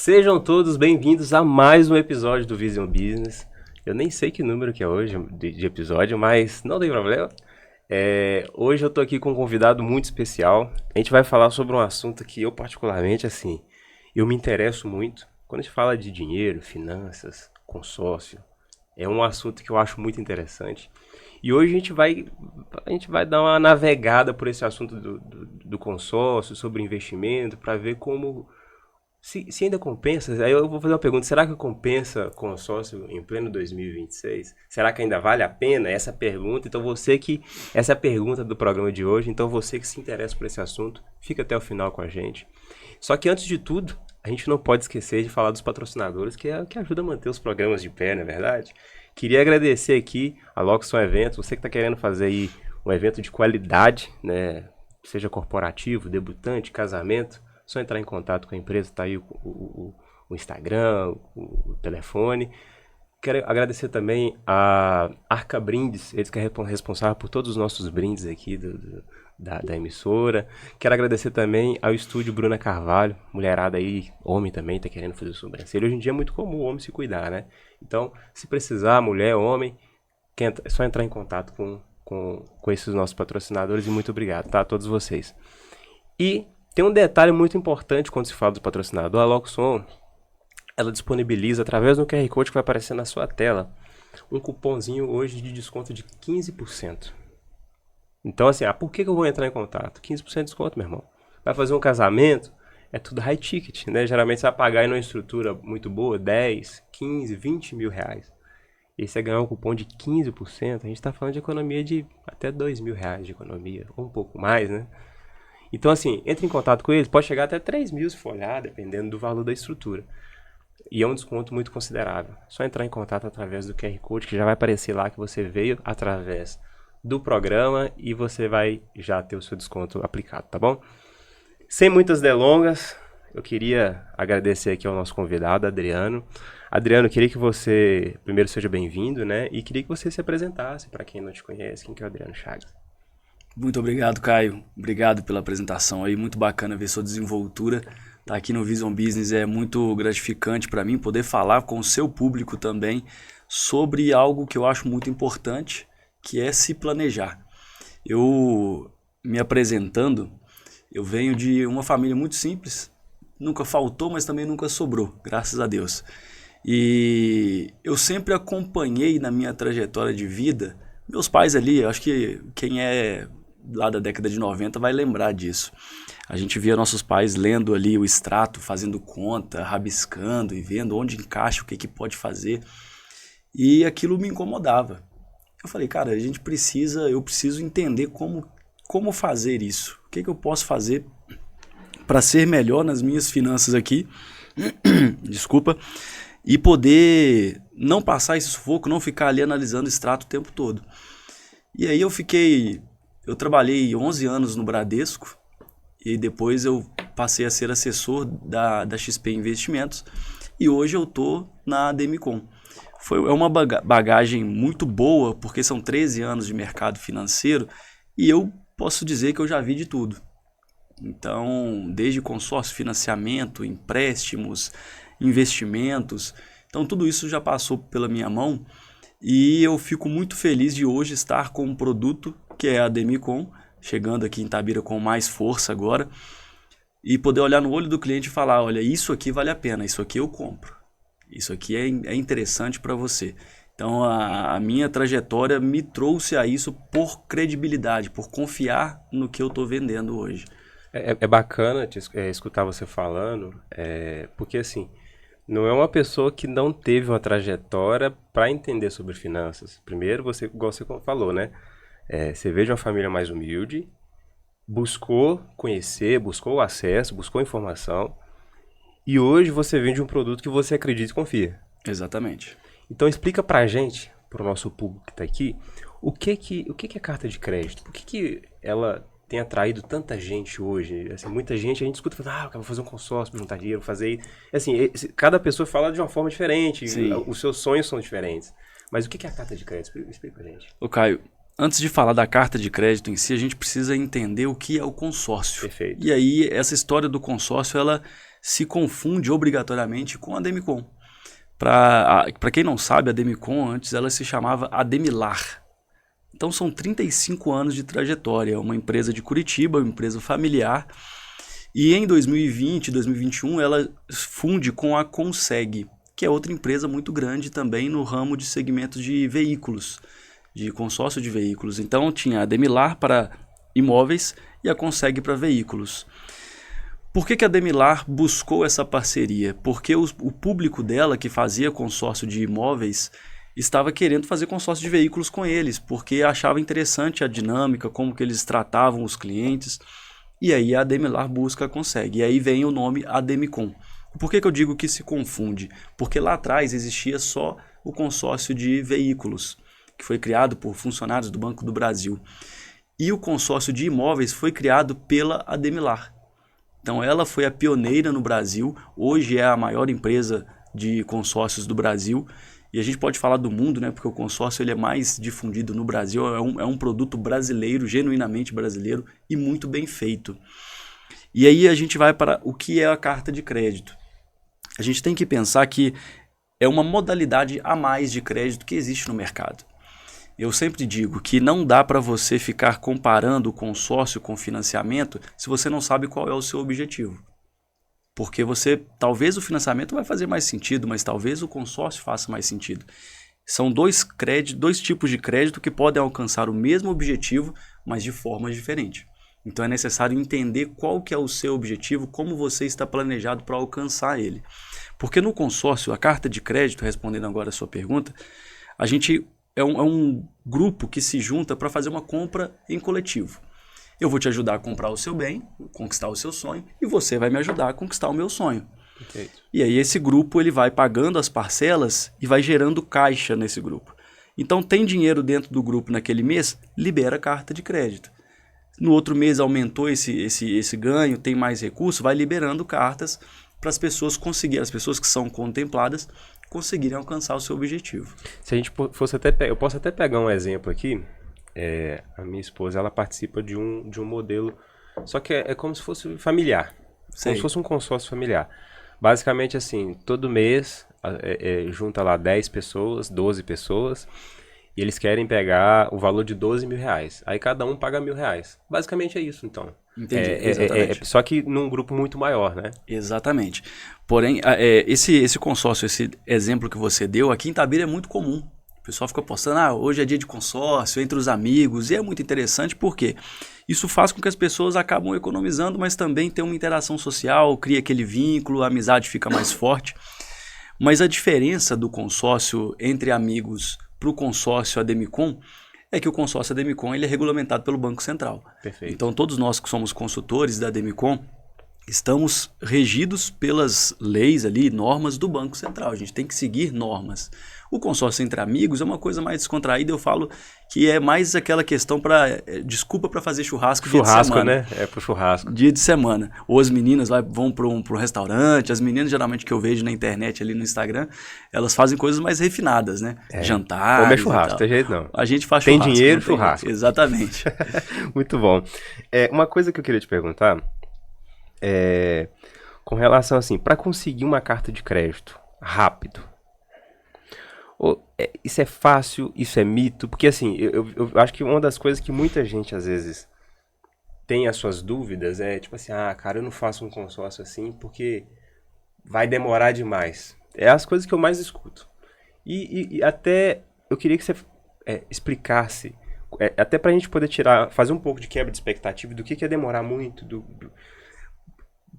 Sejam todos bem-vindos a mais um episódio do Vision Business. Eu nem sei que número que é hoje de episódio, mas não tem problema. Hoje eu tô aqui com um convidado muito especial. A gente vai falar sobre um assunto que eu particularmente, eu me interesso muito. Quando a gente fala de dinheiro, finanças, consórcio, é um assunto que eu acho muito interessante. E hoje a gente vai dar uma navegada por esse assunto do consórcio, sobre investimento, para ver como... Se ainda compensa, aí eu vou fazer uma pergunta, será que compensa consórcio em pleno 2026? Será que ainda vale a pena essa pergunta? Então essa é a pergunta do programa de hoje, então você que se interessa por esse assunto, fica até o final com a gente. Só que antes de tudo, a gente não pode esquecer de falar dos patrocinadores, que ajuda a manter os programas de pé, não é verdade? Queria agradecer aqui a Loxon Eventos, você que está querendo fazer aí um evento de qualidade, né? Seja corporativo, debutante, casamento, só entrar em contato com a empresa, tá aí o Instagram, o telefone. Quero agradecer também a Arca Brindes, eles que é responsável por todos os nossos brindes aqui da emissora. Quero agradecer também ao estúdio Bruna Carvalho, mulherada aí, homem também, tá querendo fazer sobrancelha. Hoje em dia é muito comum o homem se cuidar, né? Então, se precisar, mulher, homem, é só entrar em contato com esses nossos patrocinadores e muito obrigado, tá? A todos vocês. E tem um detalhe muito importante quando se fala do patrocinador. A Loxon, ela disponibiliza, através do QR Code que vai aparecer na sua tela, um cupomzinho hoje de desconto de 15%. Então, por que eu vou entrar em contato? 15% de desconto, meu irmão. Vai fazer um casamento, é tudo high ticket, né? Geralmente você vai pagar em uma estrutura muito boa, 10, 15, 20 mil reais. E você ganhar um cupom de 15%, a gente está falando de economia de até 2 mil reais de economia, ou um pouco mais, né? Então, entre em contato com eles, pode chegar até 3 mil se for olhar, dependendo do valor da estrutura. E é um desconto muito considerável. Só entrar em contato através do QR Code, que já vai aparecer lá que você veio através do programa e você vai já ter o seu desconto aplicado, tá bom? Sem muitas delongas, eu queria agradecer aqui ao nosso convidado, Adriano. Adriano, queria que você primeiro seja bem-vindo, né? E queria que você se apresentasse para quem não te conhece, quem que é o Adriano Chagas. Muito obrigado, Caio. Obrigado pela apresentação aí. Muito bacana ver sua desenvoltura. Tá aqui no Vision Business é muito gratificante para mim poder falar com o seu público também sobre algo que eu acho muito importante, que é se planejar. Eu, me apresentando, eu venho de uma família muito simples. Nunca faltou, mas também nunca sobrou, graças a Deus. E eu sempre acompanhei na minha trajetória de vida meus pais ali. Acho que quem é lá da década de 90 vai lembrar disso. A gente via nossos pais lendo ali o extrato, fazendo conta, rabiscando e vendo onde encaixa, o que pode fazer. E aquilo me incomodava. Eu falei, cara, eu preciso entender como fazer isso. O que eu posso fazer para ser melhor nas minhas finanças aqui, desculpa, e poder não passar esse sufoco, não ficar ali analisando o extrato o tempo todo. E aí eu trabalhei 11 anos no Bradesco e depois eu passei a ser assessor da XP Investimentos e hoje eu estou na Ademicon. É uma bagagem muito boa porque são 13 anos de mercado financeiro e eu posso dizer que eu já vi de tudo. Então, desde consórcio, financiamento, empréstimos, investimentos, então tudo isso já passou pela minha mão. E eu fico muito feliz de hoje estar com um produto que é a Ademicon, chegando aqui em Itabira com mais força agora, e poder olhar no olho do cliente e falar, olha, isso aqui vale a pena, isso aqui eu compro, isso aqui é interessante para você. Então a minha trajetória me trouxe a isso por credibilidade, por confiar no que eu estou vendendo hoje. É bacana escutar você falando, porque não é uma pessoa que não teve uma trajetória para entender sobre finanças. Primeiro, igual você falou, né? Você veio de uma família mais humilde, buscou conhecer, buscou o acesso, buscou informação, e hoje você vende um produto que você acredita e confia. Exatamente. Então explica pra gente, pro nosso público que está aqui, o que é carta de crédito? Por que ela tem atraído tanta gente hoje? Muita gente, a gente escuta falando, vou fazer um consórcio, juntar dinheiro, fazer... cada pessoa fala de uma forma diferente, os seus sonhos são diferentes. Mas o que é a carta de crédito? Explica pra gente. Ô Caio, antes de falar da carta de crédito em si, a gente precisa entender o que é o consórcio. Perfeito. E aí, essa história do consórcio, ela se confunde obrigatoriamente com a Demicon. Para quem não sabe, a Demicon antes ela se chamava Ademilar. Então são 35 anos de trajetória, uma empresa de Curitiba, uma empresa familiar. E em 2020, 2021, ela funde com a Conseg, que é outra empresa muito grande também no ramo de segmentos de veículos, de consórcio de veículos. Então tinha a Ademilar para imóveis e a Conseg para veículos. Por que a Ademilar buscou essa parceria? Porque o público dela, que fazia consórcio de imóveis, estava querendo fazer consórcio de veículos com eles, porque achava interessante a dinâmica, como que eles tratavam os clientes. E aí a Ademilar busca a Conseg. E aí vem o nome Ademicon. Por que eu digo que se confunde? Porque lá atrás existia só o consórcio de veículos, que foi criado por funcionários do Banco do Brasil. E o consórcio de imóveis foi criado pela Ademilar. Então ela foi a pioneira no Brasil, hoje é a maior empresa de consórcios do Brasil, e a gente pode falar do mundo, né, porque o consórcio ele é mais difundido no Brasil, é um produto brasileiro, genuinamente brasileiro e muito bem feito. E aí a gente vai para o que é a carta de crédito. A gente tem que pensar que é uma modalidade a mais de crédito que existe no mercado. Eu sempre digo que não dá para você ficar comparando o consórcio com financiamento se você não sabe qual é o seu objetivo. Porque talvez o financiamento vai fazer mais sentido, mas talvez o consórcio faça mais sentido. São dois tipos de crédito que podem alcançar o mesmo objetivo, mas de formas diferentes. Então é necessário entender qual que é o seu objetivo, como você está planejado para alcançar ele. Porque no consórcio, a carta de crédito, respondendo agora a sua pergunta, a gente é um grupo que se junta para fazer uma compra em coletivo. Eu vou te ajudar a comprar o seu bem, conquistar o seu sonho, e você vai me ajudar a conquistar o meu sonho. Perfeito. E aí esse grupo ele vai pagando as parcelas e vai gerando caixa nesse grupo. Então tem dinheiro dentro do grupo naquele mês, libera carta de crédito. No outro mês aumentou esse ganho, tem mais recurso, vai liberando cartas para as pessoas conseguirem, as pessoas que são contempladas, conseguirem alcançar o seu objetivo. Se a gente fosse eu posso até pegar um exemplo aqui. A minha esposa, ela participa de um modelo, só que é como se fosse familiar, como se fosse um consórcio familiar. Basicamente assim, todo mês junta lá 10 pessoas, 12 pessoas, e eles querem pegar o valor de 12 mil reais. Aí cada um paga R$1.000. Basicamente é isso, então. Entendi, exatamente. Só que num grupo muito maior, né? Exatamente. Porém, esse consórcio, esse exemplo que você deu, aqui em Itabira é muito comum. O pessoal fica postando, hoje é dia de consórcio, entre os amigos, e é muito interessante porque isso faz com que as pessoas acabam economizando, mas também tem uma interação social, cria aquele vínculo, a amizade fica mais forte. Mas a diferença do consórcio entre amigos para o consórcio Ademicon é que o consórcio Ademicon ele é regulamentado pelo Banco Central. Perfeito. Então todos nós que somos consultores da Ademicon estamos regidos pelas leis ali, normas do Banco Central. A gente tem que seguir normas. O consórcio entre amigos é uma coisa mais descontraída. Eu falo que é mais aquela questão desculpa para fazer churrasco dia de semana. Churrasco, né? É pro churrasco. Dia de semana. Ou as meninas vão para um restaurante. As meninas, geralmente, que eu vejo na internet, ali no Instagram, elas fazem coisas mais refinadas, né? Jantar. Comer churrasco, não tem jeito não. A gente faz tem churrasco. Tem dinheiro, churrasco. Exatamente. Muito bom. Uma coisa que eu queria te perguntar com relação assim, para conseguir uma carta de crédito rápido, isso é fácil, isso é mito? Porque assim, eu acho que uma das coisas que muita gente às vezes tem as suas dúvidas é tipo assim, cara, eu não faço um consórcio assim porque vai demorar demais. É as coisas que eu mais escuto. E até eu queria que você explicasse, até pra gente poder fazer um pouco de quebra de expectativa do que é demorar muito,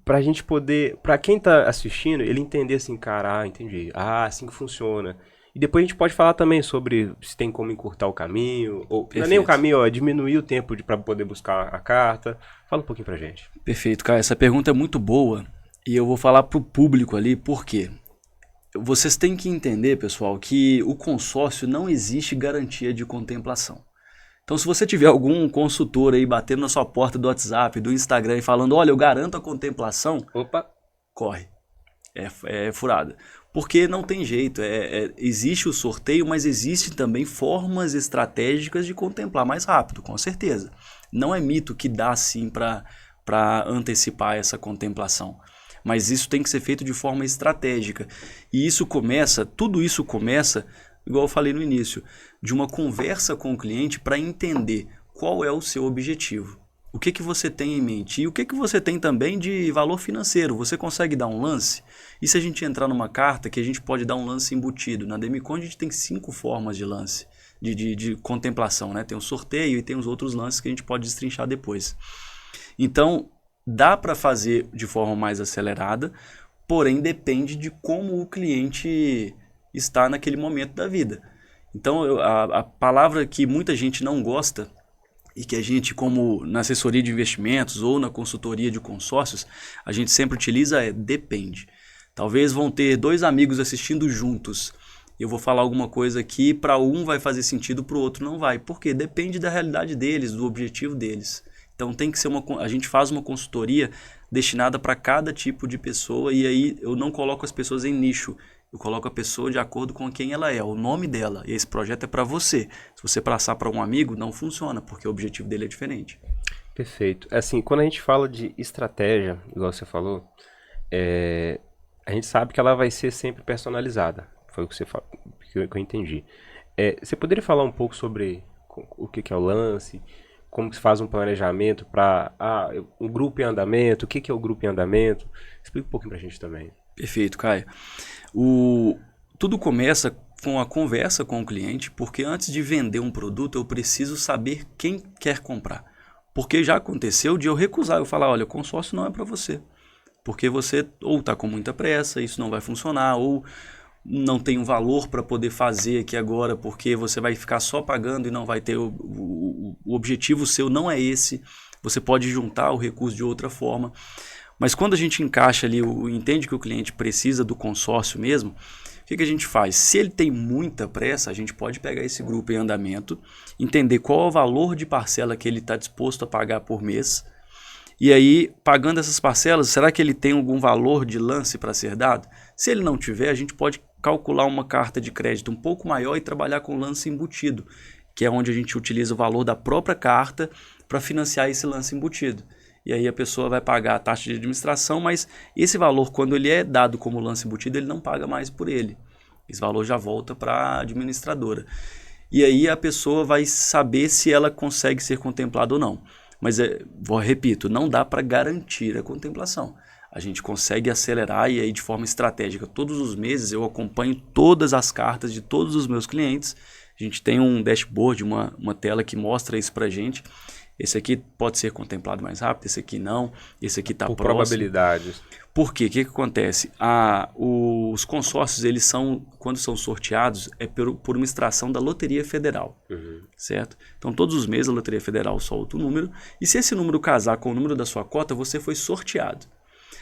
pra gente poder, pra quem tá assistindo, ele entender assim, cara, entendi, assim que funciona. E depois a gente pode falar também sobre se tem como encurtar o caminho, ou não é nem o caminho, diminuir o tempo pra poder buscar a carta. Fala um pouquinho pra gente. Perfeito, cara, essa pergunta é muito boa e eu vou falar pro público ali, por quê? Vocês têm que entender, pessoal, que o consórcio não existe garantia de contemplação. Então, se você tiver algum consultor aí batendo na sua porta do WhatsApp, do Instagram e falando, olha, eu garanto a contemplação, opa, corre. É furada. Porque não tem jeito. Existe o sorteio, mas existem também formas estratégicas de contemplar mais rápido, com certeza. Não é mito que dá sim para antecipar essa contemplação. Mas isso tem que ser feito de forma estratégica. E tudo isso começa, igual eu falei no início, de uma conversa com o cliente para entender qual é o seu objetivo. O que você tem em mente? E o que você tem também de valor financeiro? Você consegue dar um lance? E se a gente entrar numa carta que a gente pode dar um lance embutido? Na Demicon a gente tem 5 formas de lance, de contemplação, né? Tem o sorteio e tem os outros lances que a gente pode destrinchar depois. Então, dá para fazer de forma mais acelerada, porém depende de como o cliente está naquele momento da vida. Então, a palavra que muita gente não gosta e que a gente, como na assessoria de investimentos ou na consultoria de consórcios, a gente sempre utiliza é depende. Talvez vão ter 2 amigos assistindo juntos. Eu vou falar alguma coisa aqui, para um vai fazer sentido, para o outro não vai. Por quê? Depende da realidade deles, do objetivo deles. Então tem que ser a gente faz uma consultoria destinada para cada tipo de pessoa e aí eu não coloco as pessoas em nicho. Eu coloco a pessoa de acordo com quem ela é, o nome dela. E esse projeto é para você. Se você passar para um amigo, não funciona, porque o objetivo dele é diferente. Perfeito. Assim, quando a gente fala de estratégia, igual você falou, a gente sabe que ela vai ser sempre personalizada. Foi o que que eu entendi. Você poderia falar um pouco sobre o que é o lance, como se faz um planejamento para um grupo em andamento, o que é o grupo em andamento? Explica um pouquinho para a gente também. Perfeito, Caio. Tudo começa com a conversa com o cliente, porque antes de vender um produto, eu preciso saber quem quer comprar. Porque já aconteceu de eu recusar, eu falar, olha, o consórcio não é para você. Porque você ou está com muita pressa, isso não vai funcionar, ou não tem um valor para poder fazer aqui agora, porque você vai ficar só pagando e não vai ter o objetivo seu não é esse. Você pode juntar o recurso de outra forma. Mas quando a gente encaixa ali, entende que o cliente precisa do consórcio mesmo, o que a gente faz? Se ele tem muita pressa, a gente pode pegar esse grupo em andamento, entender qual é o valor de parcela que ele está disposto a pagar por mês, e aí, pagando essas parcelas, será que ele tem algum valor de lance para ser dado? Se ele não tiver, a gente pode calcular uma carta de crédito um pouco maior e trabalhar com lance embutido, que é onde a gente utiliza o valor da própria carta para financiar esse lance embutido. E aí a pessoa vai pagar a taxa de administração, mas esse valor, quando ele é dado como lance embutido, ele não paga mais por ele. Esse valor já volta para a administradora. E aí a pessoa vai saber se ela consegue ser contemplada ou não. Mas, repito, não dá para garantir a contemplação. A gente consegue acelerar e aí de forma estratégica. Todos os meses eu acompanho todas as cartas de todos os meus clientes. A gente tem um dashboard, uma tela que mostra isso para a gente. Esse aqui pode ser contemplado mais rápido, esse aqui não, esse aqui está próximo. Por probabilidades. Por quê? O que acontece? Os consórcios, eles são, quando são sorteados, por uma extração da Loteria Federal, certo? Então, todos os meses a Loteria Federal solta o número, e se esse número casar com o número da sua cota, você foi sorteado.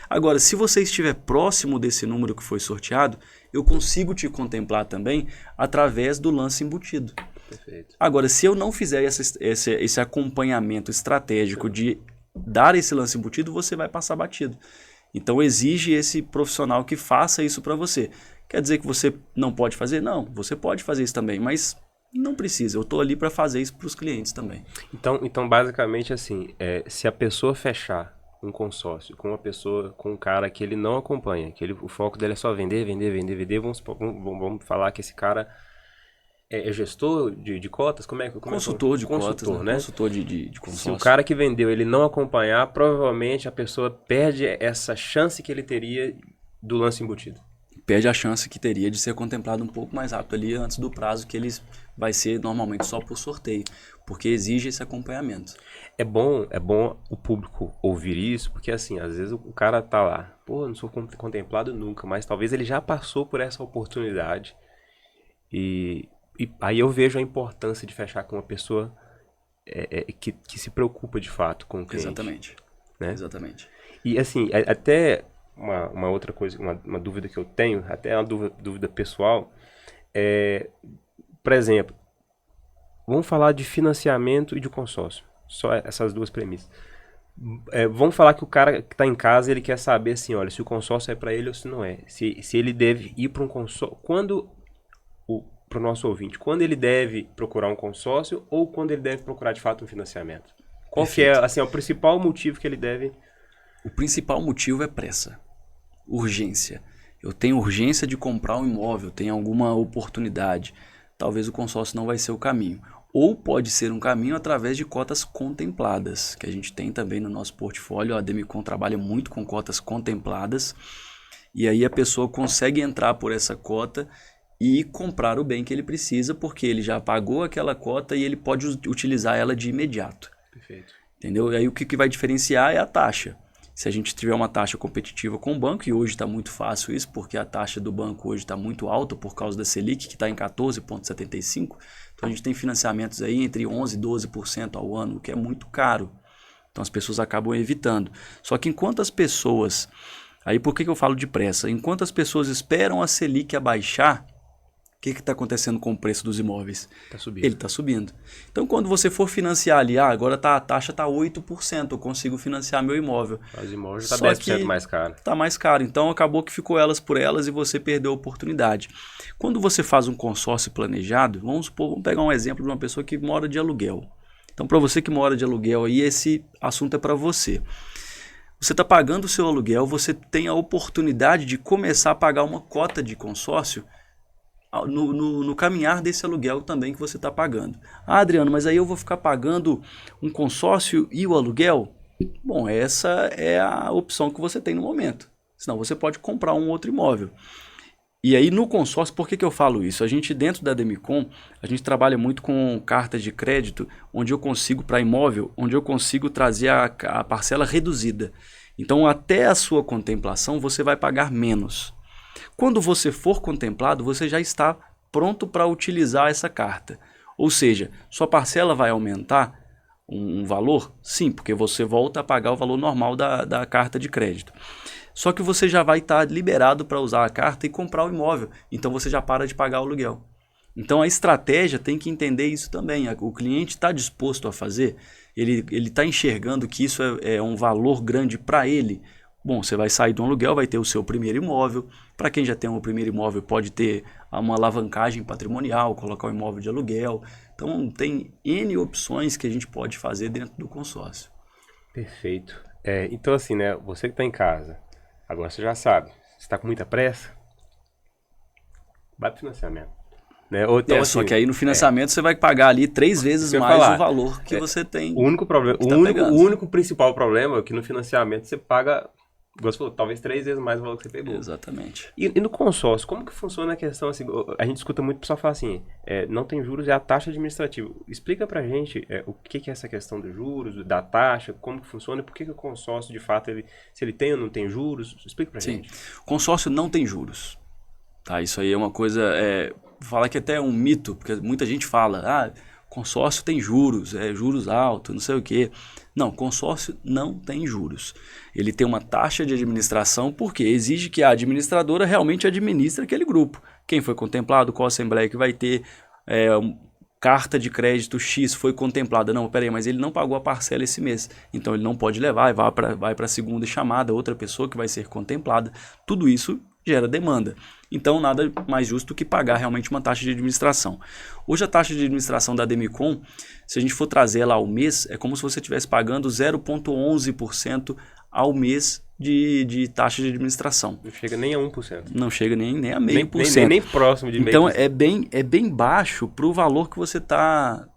Agora, se você estiver próximo desse número que foi sorteado, eu consigo te contemplar também através do lance embutido. Perfeito. Agora, se eu não fizer esse acompanhamento estratégico de dar esse lance embutido, você vai passar batido. Então, exige esse profissional que faça isso para você. Quer dizer que você não pode fazer? Não, você pode fazer isso também, mas não precisa. Eu estou ali para fazer isso para os clientes também. Então, basicamente assim, se a pessoa fechar um consórcio com uma pessoa, com um cara que ele não acompanha, que o foco dele é só vender, vamos falar que esse cara é gestor de cotas? Consultor de cotas, né? Consultor de consórcio. Se o cara que vendeu ele não acompanhar, provavelmente a pessoa perde essa chance que ele teria do lance embutido. Perde a chance que teria de ser contemplado um pouco mais rápido ali antes do prazo que eles vai ser normalmente só por sorteio, porque exige esse acompanhamento. É bom o público ouvir isso, porque assim, às vezes o cara tá lá, pô, não sou contemplado nunca, mas talvez ele já passou por essa oportunidade e aí eu vejo a importância de fechar com uma pessoa que se preocupa de fato com o cliente. Exatamente. Né? Exatamente. E assim, até uma outra coisa, uma dúvida que eu tenho, até uma dúvida pessoal, por exemplo, vamos falar de financiamento e de consórcio. Só essas duas premissas. Vamos falar que o cara que está em casa, ele quer saber assim, olha, se o consórcio é para ele ou se não é. Se ele deve ir para um consórcio. Para o nosso ouvinte, quando ele deve procurar um consórcio ou quando ele deve procurar de fato um financiamento? Qual que é assim, o principal motivo que ele deve... O principal motivo é pressa. urgência. Eu tenho urgência de comprar um imóvel, tenho alguma oportunidade. Talvez o consórcio não vai ser o caminho. Ou pode ser um caminho através de cotas contempladas, que a gente tem também no nosso portfólio. A Demicon trabalha muito com cotas contempladas. E aí a pessoa consegue entrar por essa cota e comprar o bem que ele precisa, porque ele já pagou aquela cota e ele pode utilizar ela de imediato. Perfeito. Entendeu? E aí o que vai diferenciar é a taxa. Se a gente tiver uma taxa competitiva com o banco, e hoje está muito fácil isso, porque a taxa do banco hoje está muito alta por causa da Selic, que está em 14,75%. Então a gente tem financiamentos aí entre 11% e 12% ao ano, o que é muito caro. Então as pessoas acabam evitando. Só que enquanto as pessoas... Aí por que eu falo depressa? Enquanto as pessoas esperam a Selic abaixar, o que está acontecendo com o preço dos imóveis? Está subindo. Ele está subindo. Então, quando você for financiar ali, agora a taxa está 8%, eu consigo financiar meu imóvel. Mas o imóvel já está 10% mais caro. Está mais caro. Então, acabou que ficou elas por elas e você perdeu a oportunidade. Quando você faz um consórcio planejado, vamos pegar um exemplo de uma pessoa que mora de aluguel. Então, para você que mora de aluguel, aí esse assunto é para você. Você está pagando o seu aluguel, você tem a oportunidade de começar a pagar uma cota de consórcio no caminhar desse aluguel também que você está pagando. Ah, Adriano, mas aí eu vou ficar pagando um consórcio e o aluguel? Bom, essa é a opção que você tem no momento. Senão você pode comprar um outro imóvel. E aí no consórcio, por que eu falo isso? A gente dentro da Demicon, a gente trabalha muito com cartas de crédito, onde eu consigo, para imóvel, onde eu consigo trazer a parcela reduzida. Então até a sua contemplação você vai pagar menos. Quando você for contemplado, você já está pronto para utilizar essa carta. Ou seja, sua parcela vai aumentar um valor? Sim, porque você volta a pagar o valor normal da carta de crédito. Só que você já vai estar liberado para usar a carta e comprar o imóvel. Então você já para de pagar o aluguel. Então a estratégia tem que entender isso também. O cliente está disposto a fazer, ele está enxergando que isso é um valor grande para ele. Bom, você vai sair do aluguel, vai ter o seu primeiro imóvel. Para quem já tem um primeiro imóvel, pode ter uma alavancagem patrimonial, colocar o imóvel de aluguel. Então, tem N opções que a gente pode fazer dentro do consórcio. Perfeito. Então, assim, né? Você que está em casa, agora você já sabe. Você está com muita pressa? Vai para o financiamento. Né? Ou, então, assim, só que aí no financiamento você vai pagar ali 3 vezes mais o valor que você tem. O único problema, o único principal problema é que no financiamento você paga... Você falou, talvez 3 vezes mais o valor que você pegou. Exatamente. E no consórcio, como que funciona a questão assim? A gente escuta muito o pessoal falar assim, não tem juros, é a taxa administrativa. Explica pra gente o que é essa questão dos juros, da taxa, como que funciona e por que o consórcio, de fato, se ele tem ou não tem juros. Explica pra gente. O consórcio não tem juros. Tá? Isso aí é uma coisa, falar que até é um mito, porque muita gente fala, consórcio tem juros, juros altos, não sei o quê. Não, consórcio não tem juros. Ele tem uma taxa de administração porque exige que a administradora realmente administre aquele grupo. Quem foi contemplado, qual assembleia que vai ter, carta de crédito X foi contemplada. Não, peraí, mas ele não pagou a parcela esse mês. Então ele não pode levar, vai para a segunda chamada, outra pessoa que vai ser contemplada. Tudo isso gera demanda. Então, nada mais justo que pagar realmente uma taxa de administração. Hoje, a taxa de administração da Demicon, se a gente for trazer ela ao mês, é como se você estivesse pagando 0,11% ao mês de taxa de administração. Não chega nem a 1%. Não chega nem a meio por cento. Nem próximo de meio. Então, é bem baixo para o valor que você tá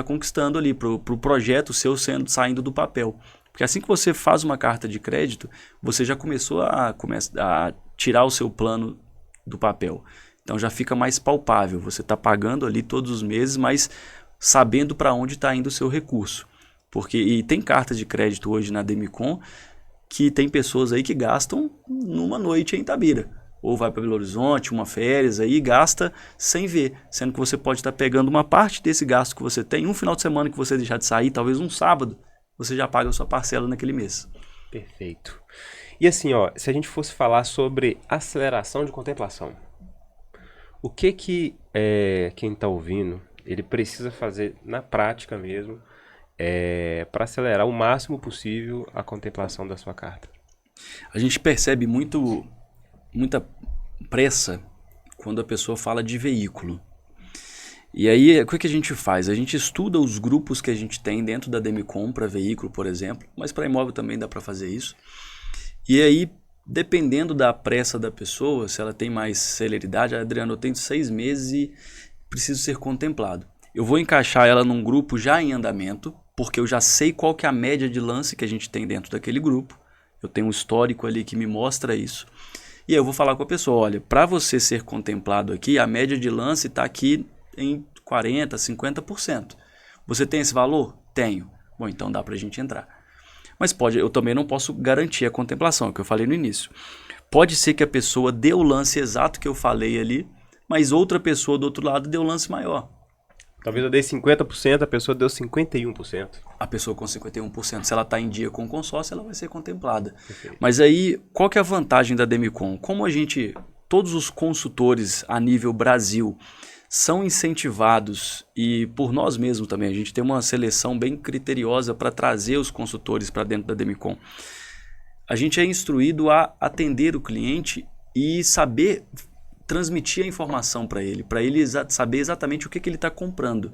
conquistando ali, para o projeto seu saindo do papel. Porque assim que você faz uma carta de crédito, você já começou a tirar o seu plano do papel. Então já fica mais palpável. Você está pagando ali todos os meses, mas sabendo para onde está indo o seu recurso. E tem cartas de crédito hoje na Demicon que tem pessoas aí que gastam numa noite em Itabira. Ou vai para Belo Horizonte, uma férias aí, gasta sem ver. Sendo que você pode estar pegando uma parte desse gasto que você tem, um final de semana que você deixar de sair, talvez um sábado, você já paga a sua parcela naquele mês. Perfeito. E assim, se a gente fosse falar sobre aceleração de contemplação, o que quem está ouvindo, ele precisa fazer na prática mesmo, para acelerar o máximo possível a contemplação da sua carta? A gente percebe muita pressa quando a pessoa fala de veículo. E aí, o que a gente faz? A gente estuda os grupos que a gente tem dentro da Demicon para veículo, por exemplo, mas para imóvel também dá para fazer isso. E aí, dependendo da pressa da pessoa, se ela tem mais celeridade, Adriano, eu tenho 6 meses e preciso ser contemplado. Eu vou encaixar ela num grupo já em andamento, porque eu já sei qual que é a média de lance que a gente tem dentro daquele grupo. Eu tenho um histórico ali que me mostra isso. E aí eu vou falar com a pessoa, olha, para você ser contemplado aqui, a média de lance está aqui em 40%, 50%. Você tem esse valor? Tenho. Bom, então dá para a gente entrar. Mas eu também não posso garantir a contemplação, é o que eu falei no início. Pode ser que a pessoa dê o lance exato que eu falei ali, mas outra pessoa do outro lado deu o lance maior. Talvez eu dei 50%, a pessoa deu 51%. A pessoa com 51%, se ela está em dia com o consórcio, ela vai ser contemplada. Perfeito. Mas aí, qual que é a vantagem da Demicon? Como todos os consultores a nível Brasil são incentivados e por nós mesmos também, a gente tem uma seleção bem criteriosa para trazer os consultores para dentro da Demicon. A gente é instruído a atender o cliente e saber transmitir a informação para ele saber exatamente o que ele está comprando,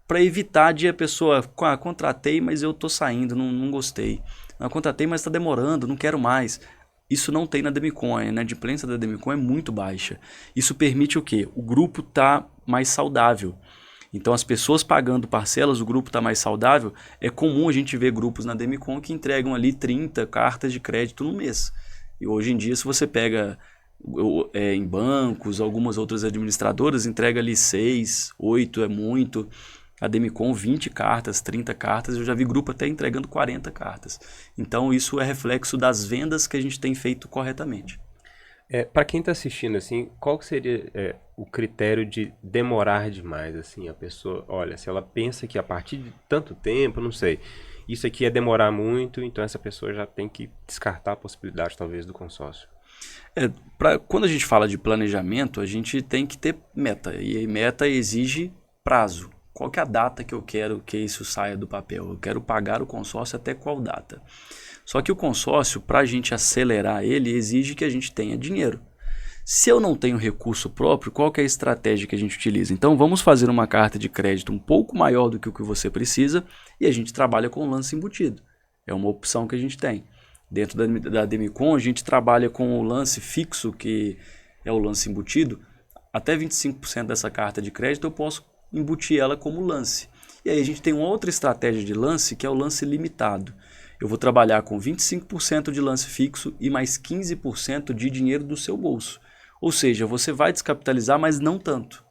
para evitar de a pessoa, contratei, mas eu estou saindo, não gostei, contratei, mas está demorando, não quero mais. Isso não tem na Demicon, a inadimplência da Demicon é muito baixa. Isso permite o quê? O grupo está mais saudável. Então as pessoas pagando parcelas, o grupo está mais saudável. É comum a gente ver grupos na Demicon que entregam ali 30 cartas de crédito no mês. E hoje em dia, se você pega em bancos, algumas outras administradoras, entrega ali 6, 8 é muito. A Demicon 20 cartas, 30 cartas, eu já vi grupo até entregando 40 cartas. Então isso é reflexo das vendas que a gente tem feito corretamente. Para quem está assistindo, assim, qual que seria o critério de demorar demais? Assim, a pessoa, olha, se ela pensa que a partir de tanto tempo, não sei, isso aqui é demorar muito, então essa pessoa já tem que descartar a possibilidade, talvez, do consórcio. Quando a gente fala de planejamento, a gente tem que ter meta. E a meta exige prazo. Qual que é a data que eu quero que isso saia do papel? Eu quero pagar o consórcio até qual data? Só que o consórcio, para a gente acelerar ele, exige que a gente tenha dinheiro. Se eu não tenho recurso próprio, qual que é a estratégia que a gente utiliza? Então vamos fazer uma carta de crédito um pouco maior do que o que você precisa e a gente trabalha com o lance embutido. É uma opção que a gente tem. Dentro da Demicon, a gente trabalha com o lance fixo, que é o lance embutido. Até 25% dessa carta de crédito eu posso embutir ela como lance. E aí a gente tem uma outra estratégia de lance, que é o lance limitado. Eu vou trabalhar com 25% de lance fixo e mais 15% de dinheiro do seu bolso. Ou seja, você vai descapitalizar, mas não tanto.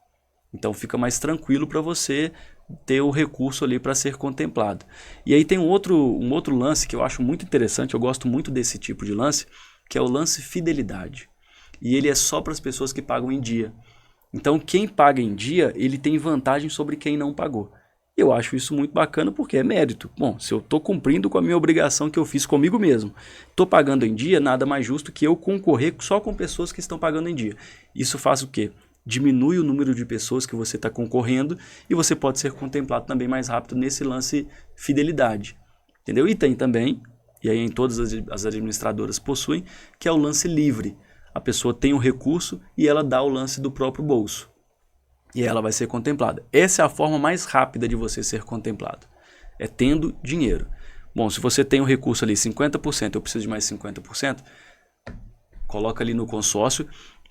Então fica mais tranquilo para você ter o recurso ali para ser contemplado. E aí tem um outro lance que eu acho muito interessante, eu gosto muito desse tipo de lance, que é o lance fidelidade. E ele é só para as pessoas que pagam em dia. Então quem paga em dia, ele tem vantagem sobre quem não pagou. Eu acho isso muito bacana porque é mérito. Bom, se eu estou cumprindo com a minha obrigação que eu fiz comigo mesmo, estou pagando em dia, nada mais justo que eu concorrer só com pessoas que estão pagando em dia. Isso faz o quê? Diminui o número de pessoas que você está concorrendo e você pode ser contemplado também mais rápido nesse lance fidelidade. Entendeu? E tem também, e aí em todas as administradoras possuem, que é o lance livre. A pessoa tem o recurso e ela dá o lance do próprio bolso. E ela vai ser contemplada. Essa é a forma mais rápida de você ser contemplado. É tendo dinheiro. Bom, se você tem o recurso ali 50%, eu preciso de mais 50%, coloca ali no consórcio,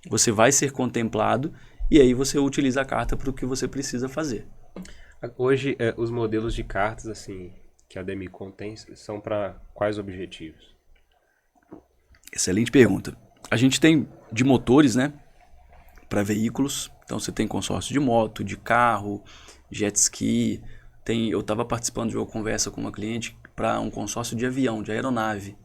você vai ser contemplado e aí você utiliza a carta para o que você precisa fazer. Hoje, os modelos de cartas assim que a Demicon tem são para quais objetivos? Excelente pergunta. A gente tem de motores, né, para veículos. Então você tem consórcio de moto, de carro, jet ski. Eu estava participando de uma conversa com uma cliente para um consórcio de avião, de aeronave.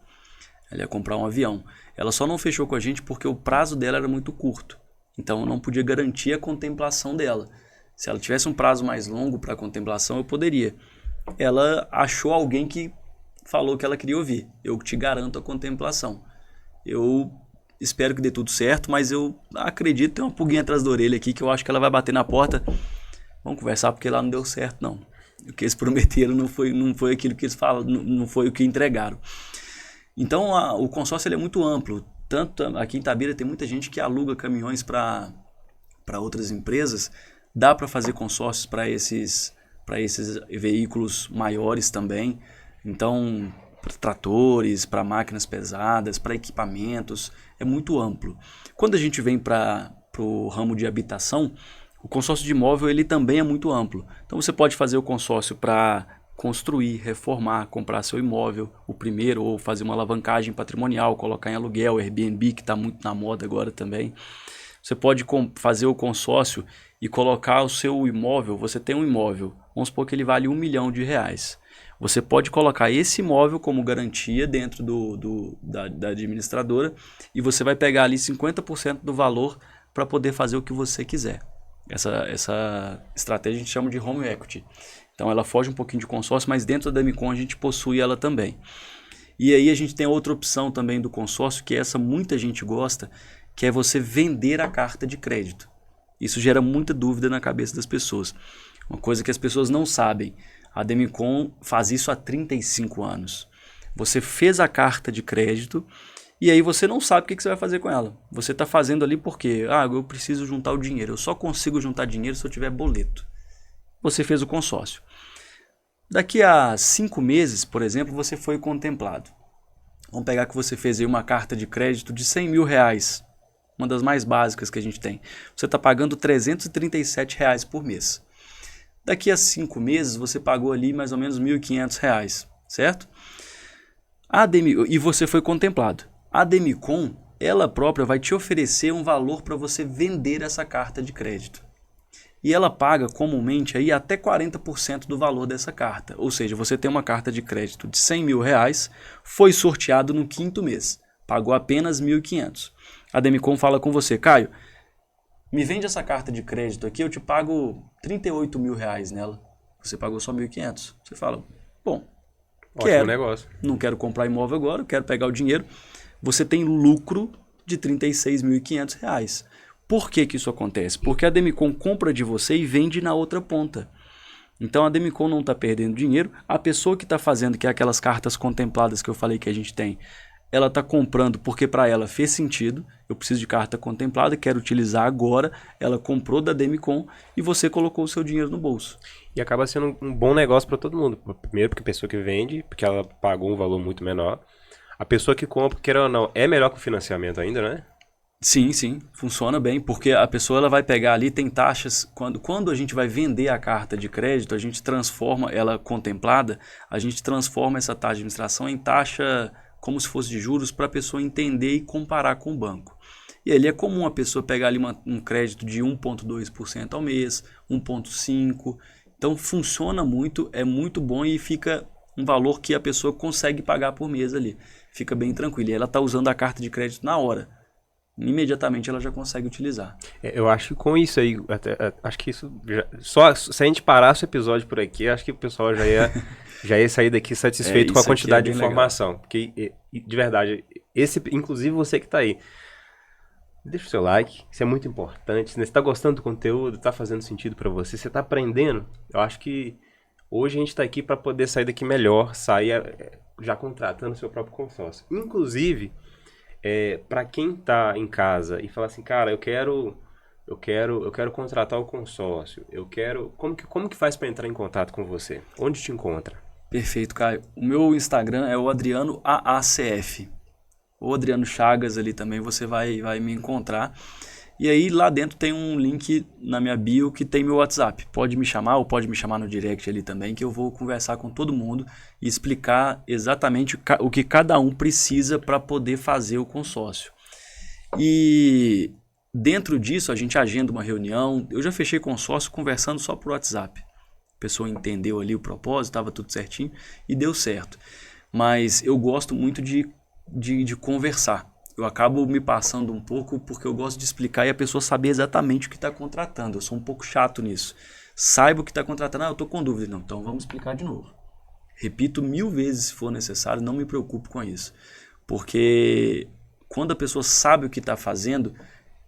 Ela ia comprar um avião. Ela só não fechou com a gente porque o prazo dela era muito curto. Então eu não podia garantir a contemplação dela. Se ela tivesse um prazo mais longo para a contemplação, eu poderia. Ela achou alguém que falou que ela queria ouvir. Eu te garanto a contemplação. Eu espero que dê tudo certo, mas eu acredito, tem uma pulguinha atrás da orelha aqui que eu acho que ela vai bater na porta. Vamos conversar porque lá não deu certo, não. O que eles prometeram não foi aquilo que eles falaram, não foi o que entregaram. Então o consórcio ele é muito amplo. Tanto aqui em Itabira tem muita gente que aluga caminhões para outras empresas. Dá para fazer consórcios para esses veículos maiores também. Então tratores, para máquinas pesadas, para equipamentos, é muito amplo. Quando a gente vem para o ramo de habitação, o consórcio de imóvel ele também é muito amplo. Então você pode fazer o consórcio para construir, reformar, comprar seu imóvel, o primeiro, ou fazer uma alavancagem patrimonial, colocar em aluguel, Airbnb, que está muito na moda agora também. Você pode fazer o consórcio e colocar o seu imóvel, você tem um imóvel, vamos supor que ele vale R$1 milhão. Você pode colocar esse imóvel como garantia dentro da administradora e você vai pegar ali 50% do valor para poder fazer o que você quiser. Essa estratégia a gente chama de home equity. Então ela foge um pouquinho de consórcio, mas dentro da Demicon a gente possui ela também. E aí a gente tem outra opção também do consórcio, que essa muita gente gosta, que é você vender a carta de crédito. Isso gera muita dúvida na cabeça das pessoas. Uma coisa que as pessoas não sabem, a Demicon faz isso há 35 anos. Você fez a carta de crédito e aí você não sabe o que você vai fazer com ela. Você está fazendo ali porque, eu preciso juntar o dinheiro. Eu só consigo juntar dinheiro se eu tiver boleto. Você fez o consórcio. Daqui a 5 meses, por exemplo, você foi contemplado. Vamos pegar que você fez aí uma carta de crédito de R$100 mil. Uma das mais básicas que a gente tem. Você está pagando R$337 por mês. Daqui a 5 meses, você pagou ali mais ou menos R$1.500, certo? E você foi contemplado. A Demicon, ela própria vai te oferecer um valor para você vender essa carta de crédito. E ela paga comumente aí até 40% do valor dessa carta. Ou seja, você tem uma carta de crédito de R$100 mil, foi sorteado no 5º mês, pagou apenas R$1.500. A Demicon fala com você, Caio, me vende essa carta de crédito aqui, eu te pago R$38 mil nela. Você pagou só R$1.500. Você fala, bom, ótimo negócio. Não quero comprar imóvel agora, quero pegar o dinheiro. Você tem lucro de R$36.500. Por que isso acontece? Porque a Demicon compra de você e vende na outra ponta. Então a Demicon não está perdendo dinheiro. A pessoa que está fazendo, que é aquelas cartas contempladas que eu falei que a gente tem, ela está comprando porque para ela fez sentido. Eu preciso de carta contemplada, quero utilizar agora. Ela comprou da Demicon e você colocou o seu dinheiro no bolso. E acaba sendo um bom negócio para todo mundo. Primeiro porque a pessoa que vende, porque ela pagou um valor muito menor. A pessoa que compra, queira ou não, é melhor que o financiamento ainda, né? Sim, funciona bem, porque a pessoa ela vai pegar ali, tem taxas, quando a gente vai vender a carta de crédito, a gente transforma ela contemplada, a gente transforma essa taxa de administração em taxa como se fosse de juros para a pessoa entender e comparar com o banco. E ali é comum a pessoa pegar ali um crédito de 1,2% ao mês, 1,5%, então funciona muito, é muito bom e fica um valor que a pessoa consegue pagar por mês ali, fica bem tranquilo, e ela está usando a carta de crédito na hora. Imediatamente ela já consegue utilizar. Eu acho que com isso aí, acho que isso, só se a gente parasse o episódio por aqui, acho que o pessoal já ia sair daqui satisfeito com a quantidade de informação. Legal. Porque, de verdade, inclusive você que está aí, deixa o seu like, isso é muito importante. Se você está gostando do conteúdo, está fazendo sentido para você, você está aprendendo, eu acho que hoje a gente está aqui para poder sair daqui melhor, sair já contratando o seu próprio consórcio. Inclusive, para quem tá em casa e fala assim, cara, eu quero contratar o consórcio, como que faz para entrar em contato com você? Onde te encontra? Perfeito, Caio. O meu Instagram é o Adriano AACF. O Adriano Chagas ali também você vai me encontrar. E aí lá dentro tem um link na minha bio que tem meu WhatsApp. Pode me chamar ou pode me chamar no direct ali também, que eu vou conversar com todo mundo e explicar exatamente o que cada um precisa para poder fazer o consórcio. E dentro disso a gente agenda uma reunião. Eu já fechei consórcio conversando só por WhatsApp. A pessoa entendeu ali o propósito, estava tudo certinho e deu certo. Mas eu gosto muito de conversar. Eu acabo me passando um pouco porque eu gosto de explicar e a pessoa saber exatamente o que está contratando. Eu sou um pouco chato nisso. Saiba o que está contratando. Eu estou com dúvida. Não, então vamos explicar de novo. Repito 1000 vezes se for necessário, não me preocupe com isso. Porque quando a pessoa sabe o que está fazendo,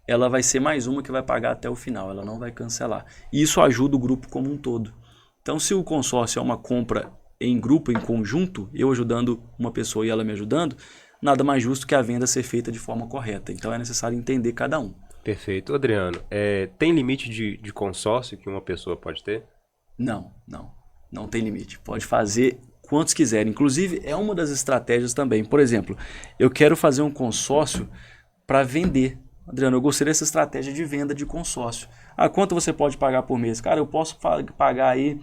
ela vai ser mais uma que vai pagar até o final. Ela não vai cancelar. E isso ajuda o grupo como um todo. Então, se o consórcio é uma compra em grupo, em conjunto, eu ajudando uma pessoa e ela me ajudando, nada mais justo que a venda ser feita de forma correta. Então é necessário entender cada um. Perfeito. Adriano, tem limite de consórcio que uma pessoa pode ter? Não tem limite. Pode fazer quantos quiserem. Inclusive, é uma das estratégias também. Por exemplo, eu quero fazer um consórcio para vender. Adriano, eu gostei dessa estratégia de venda de consórcio. Quanto você pode pagar por mês? Cara, eu posso pagar aí,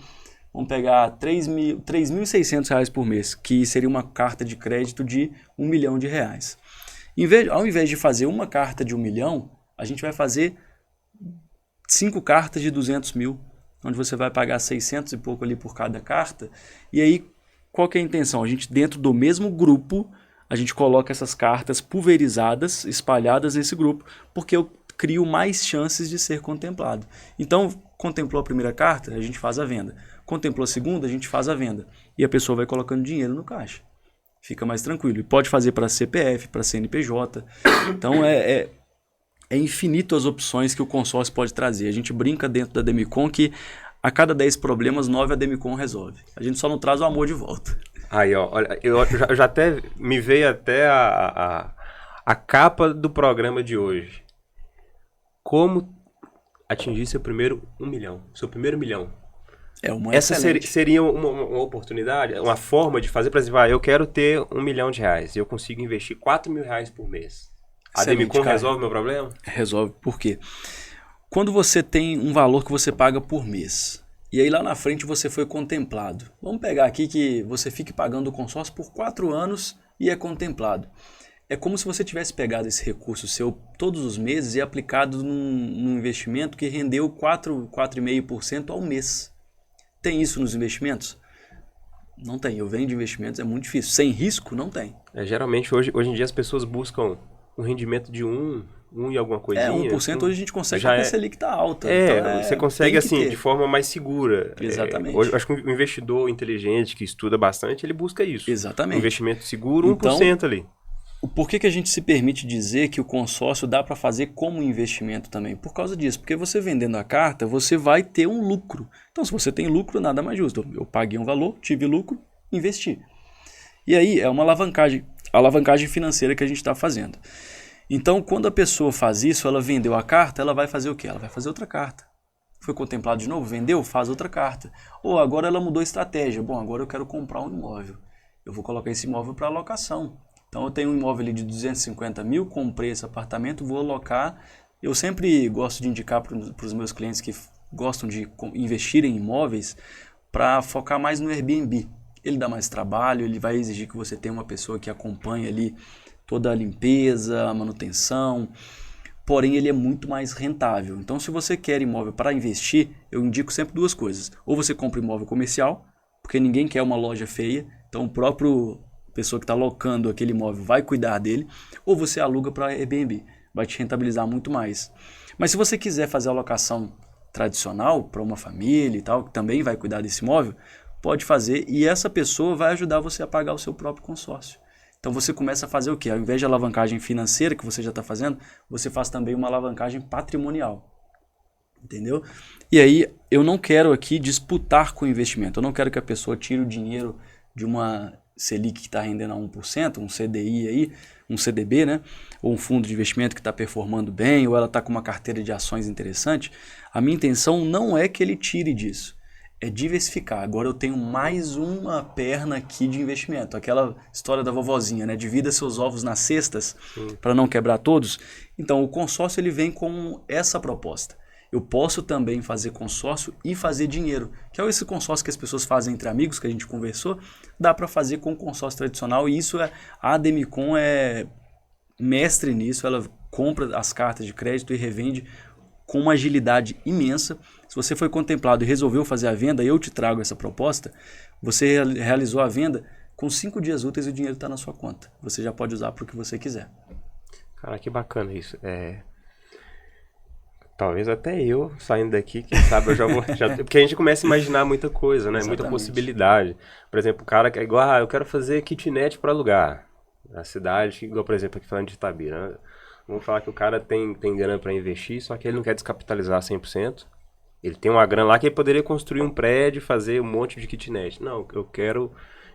vamos pegar R$3.600 por mês, que seria uma carta de crédito de R$1 milhão. Ao invés de fazer uma carta de 1 milhão, a gente vai fazer 5 cartas de 200 mil, onde você vai pagar 600 e pouco ali por cada carta. E aí, qual que é a intenção? A gente, dentro do mesmo grupo, a gente coloca essas cartas pulverizadas, espalhadas nesse grupo, porque eu crio mais chances de ser contemplado. Então, contemplou a primeira carta, a gente faz a venda. Contemplou a segunda, a gente faz a venda. E a pessoa vai colocando dinheiro no caixa. Fica mais tranquilo. E pode fazer para CPF, para CNPJ. Então, é infinito as opções que o consórcio pode trazer. A gente brinca dentro da Demicon que a cada 10 problemas, 9 a Demicon resolve. A gente só não traz o amor de volta. Aí, ó, olha, eu já até me veio até a capa do programa de hoje. Como atingir seu primeiro 1 milhão, seu primeiro milhão. Essa seria uma oportunidade, uma forma de fazer, por exemplo, eu quero ter R$1 milhão e eu consigo investir R$4.000 por mês. A Demicon resolve meu problema? Resolve. Por quê? Quando você tem um valor que você paga por mês, e aí lá na frente você foi contemplado. Vamos pegar aqui que você fique pagando o consórcio por 4 anos e é contemplado. É como se você tivesse pegado esse recurso seu todos os meses e aplicado num investimento que rendeu 4,5% ao mês. Tem isso nos investimentos? Não tem. Eu venho de investimentos, é muito difícil. Sem risco, não tem. Geralmente, hoje em dia, as pessoas buscam um rendimento de 1 e alguma coisinha. 1% hoje a gente consegue porque a Selic está alta. Então, você consegue assim, de forma mais segura. Exatamente. Hoje, acho que o investidor inteligente, que estuda bastante, ele busca isso. Exatamente. Um investimento seguro, 1% ali. Por que a gente se permite dizer que o consórcio dá para fazer como investimento também? Por causa disso. Porque você vendendo a carta, você vai ter um lucro. Então, se você tem lucro, nada mais justo. Eu paguei um valor, tive lucro, investi. E aí, é uma alavancagem financeira que a gente está fazendo. Então, quando a pessoa faz isso, ela vendeu a carta, ela vai fazer o quê? Ela vai fazer outra carta. Foi contemplado de novo? Vendeu? Faz outra carta. Ou agora ela mudou a estratégia. Bom, agora eu quero comprar um imóvel. Eu vou colocar esse imóvel para alocação. Então, eu tenho um imóvel ali de 250 mil, comprei esse apartamento, vou alocar. Eu sempre gosto de indicar para os meus clientes que gostam de investir em imóveis para focar mais no Airbnb. Ele dá mais trabalho, ele vai exigir que você tenha uma pessoa que acompanhe ali toda a limpeza, a manutenção, porém ele é muito mais rentável. Então, se você quer imóvel para investir, eu indico sempre 2 coisas. Ou você compra imóvel comercial, porque ninguém quer uma loja feia, então o próprio pessoa que está alocando aquele imóvel vai cuidar dele, ou você aluga para Airbnb, vai te rentabilizar muito mais. Mas se você quiser fazer a alocação tradicional para uma família e tal, que também vai cuidar desse imóvel, pode fazer e essa pessoa vai ajudar você a pagar o seu próprio consórcio. Então você começa a fazer o quê? Ao invés de alavancagem financeira que você já está fazendo, você faz também uma alavancagem patrimonial. Entendeu? E aí eu não quero aqui disputar com o investimento. Eu não quero que a pessoa tire o dinheiro de uma Selic que está rendendo a 1%, um CDI aí, um CDB, né? Ou um fundo de investimento que está performando bem, ou ela está com uma carteira de ações interessante. A minha intenção não é que ele tire disso. É diversificar. Agora eu tenho mais uma perna aqui de investimento. Aquela história da vovozinha, né? Divida seus ovos nas cestas para não quebrar todos. Então o consórcio ele vem com essa proposta. Eu posso também fazer consórcio e fazer dinheiro. Que é esse consórcio que as pessoas fazem entre amigos, que a gente conversou. Dá para fazer com consórcio tradicional. E isso a Demicon é mestre nisso. Ela compra as cartas de crédito e revende com uma agilidade imensa. Se você foi contemplado e resolveu fazer a venda, eu te trago essa proposta, você realizou a venda, com 5 dias úteis o dinheiro está na sua conta. Você já pode usar para o que você quiser. Cara, que bacana isso. Talvez até eu, saindo daqui, quem sabe eu já vou... porque a gente começa a imaginar muita coisa, né? Exatamente. Muita possibilidade. Por exemplo, o cara que é igual, eu quero fazer kitnet para alugar. Na cidade, igual, por exemplo, aqui falando de Itabira, né? Vamos falar que o cara tem grana para investir, só que ele não quer descapitalizar 100%. Ele tem uma grana lá que ele poderia construir um prédio, fazer um monte de kitnet. Não,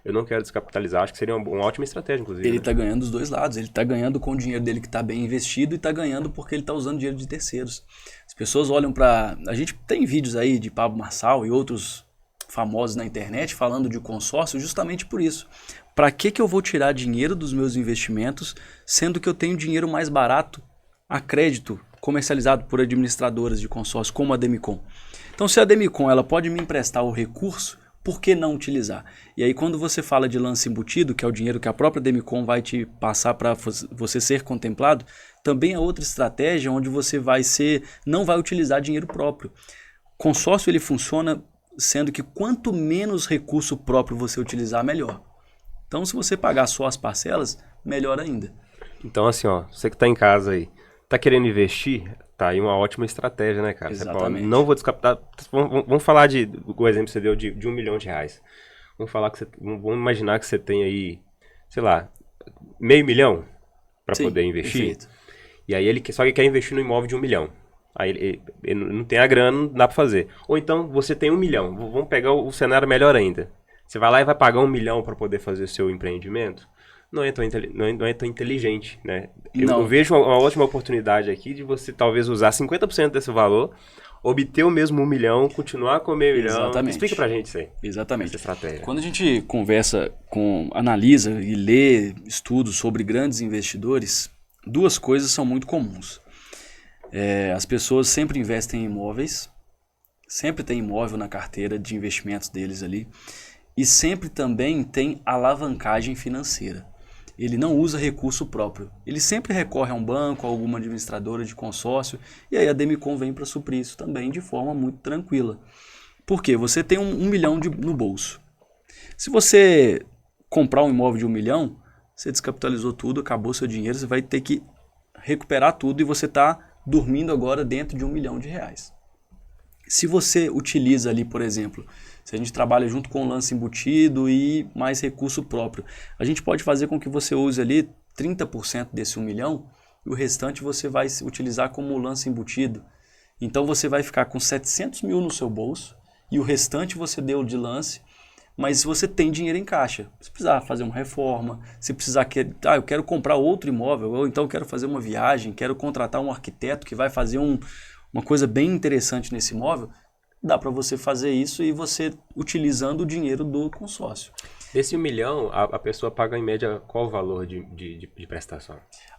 eu não quero descapitalizar. Acho que seria uma ótima estratégia, inclusive. Ele está ganhando dos dois lados. Ele está ganhando com o dinheiro dele que está bem investido e está ganhando porque ele está usando dinheiro de terceiros. As pessoas olham para... A gente tem vídeos aí de Pablo Marçal e outros famosos na internet falando de consórcio justamente por isso. Para que eu vou tirar dinheiro dos meus investimentos, sendo que eu tenho dinheiro mais barato a crédito, comercializado por administradoras de consórcio, como a Demicon? Então, se a Demicon ela pode me emprestar o recurso, por que não utilizar? E aí, quando você fala de lance embutido, que é o dinheiro que a própria Demicon vai te passar para você ser contemplado, também é outra estratégia onde você não vai utilizar dinheiro próprio. Consórcio ele funciona sendo que quanto menos recurso próprio você utilizar, melhor. Então, se você pagar só as parcelas, melhor ainda. Então, assim, ó, você que está em casa aí, tá querendo investir, tá aí uma ótima estratégia, né, cara? Exatamente. Você fala, não vou descapitar. Vamos falar o exemplo que você deu de R$1 milhão. Vamos imaginar que você tem aí, sei lá, R$500 mil para poder investir. Perfeito. E aí só que quer investir no imóvel de R$1 milhão. Aí ele não tem a grana, não dá para fazer. Ou então você tem R$1 milhão. Vamos pegar o cenário melhor ainda. Você vai lá e vai pagar R$1 milhão para poder fazer o seu empreendimento? Não é tão inteligente, né? Eu vejo uma ótima oportunidade aqui de você talvez usar 50% desse valor, obter o mesmo R$1 milhão, continuar com R$500 mil. Exatamente. Explica pra gente isso aí. Exatamente. Essa estratégia. Quando a gente analisa e lê estudos sobre grandes investidores, duas coisas são muito comuns. As pessoas sempre investem em imóveis, sempre tem imóvel na carteira de investimentos deles ali, e sempre também tem alavancagem financeira. Ele não usa recurso próprio. Ele sempre recorre a um banco, a alguma administradora de consórcio, e aí a Demicon vem para suprir isso também de forma muito tranquila. Por quê? Você tem R$1 milhão no bolso. Se você comprar um imóvel de R$1 milhão, você descapitalizou tudo, acabou seu dinheiro, você vai ter que recuperar tudo e você está dormindo agora dentro de R$1 milhão. Se você utiliza ali, por exemplo, se a gente trabalha junto com o lance embutido e mais recurso próprio, a gente pode fazer com que você use ali 30% desse R$1 milhão e o restante você vai utilizar como lance embutido. Então você vai ficar com 700 mil no seu bolso e o restante você deu de lance, mas você tem dinheiro em caixa. Se precisar fazer uma reforma, se precisar eu quero comprar outro imóvel, ou então quero fazer uma viagem, quero contratar um arquiteto que vai fazer uma coisa bem interessante nesse imóvel, dá para você fazer isso e você utilizando o dinheiro do consórcio. Desse R$1 milhão, a pessoa paga em média qual o valor de prestação?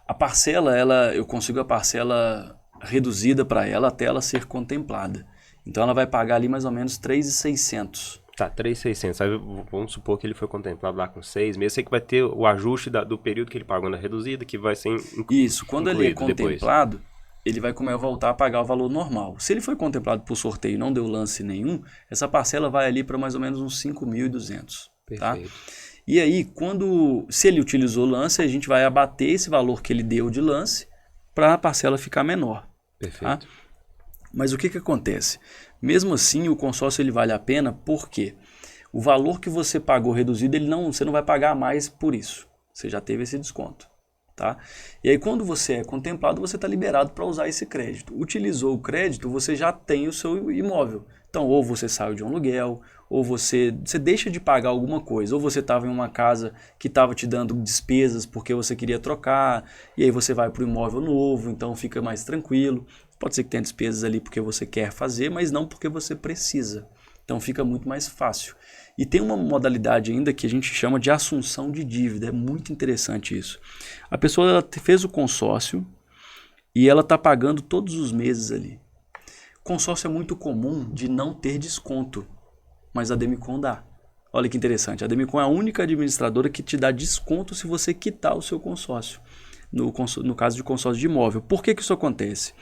A parcela, eu consigo a parcela reduzida para ela até ela ser contemplada. Então ela vai pagar ali mais ou menos R$3.600. Tá, 3.600. Aí vamos supor que ele foi contemplado lá com 6 meses. Sei que vai ter o ajuste do período que ele pagou na reduzida, que vai ser Isso, quando ele é contemplado, ele vai voltar a pagar o valor normal. Se ele foi contemplado por sorteio e não deu lance nenhum, essa parcela vai ali para mais ou menos uns 5.200. Tá? E aí, se ele utilizou lance, a gente vai abater esse valor que ele deu de lance para a parcela ficar menor. Perfeito. Tá? Mas o que acontece? Mesmo assim, o consórcio ele vale a pena porque o valor que você pagou reduzido, você não vai pagar mais por isso. Você já teve esse desconto. Tá? E aí quando você é contemplado, você está liberado para usar esse crédito. Utilizou o crédito, você já tem o seu imóvel. Então ou você saiu de um aluguel, ou você deixa de pagar alguma coisa, ou você estava em uma casa que estava te dando despesas porque você queria trocar, e aí você vai para o imóvel novo, então fica mais tranquilo. Pode ser que tenha despesas ali porque você quer fazer, mas não porque você precisa. Então fica muito mais fácil. E tem uma modalidade ainda que a gente chama de assunção de dívida. É muito interessante isso. A pessoa ela fez o consórcio e ela está pagando todos os meses ali. Consórcio é muito comum de não ter desconto, mas a Demicon dá. Olha que interessante. A Demicon é a única administradora que te dá desconto se você quitar o seu consórcio. No caso de consórcio de imóvel. Por que isso acontece?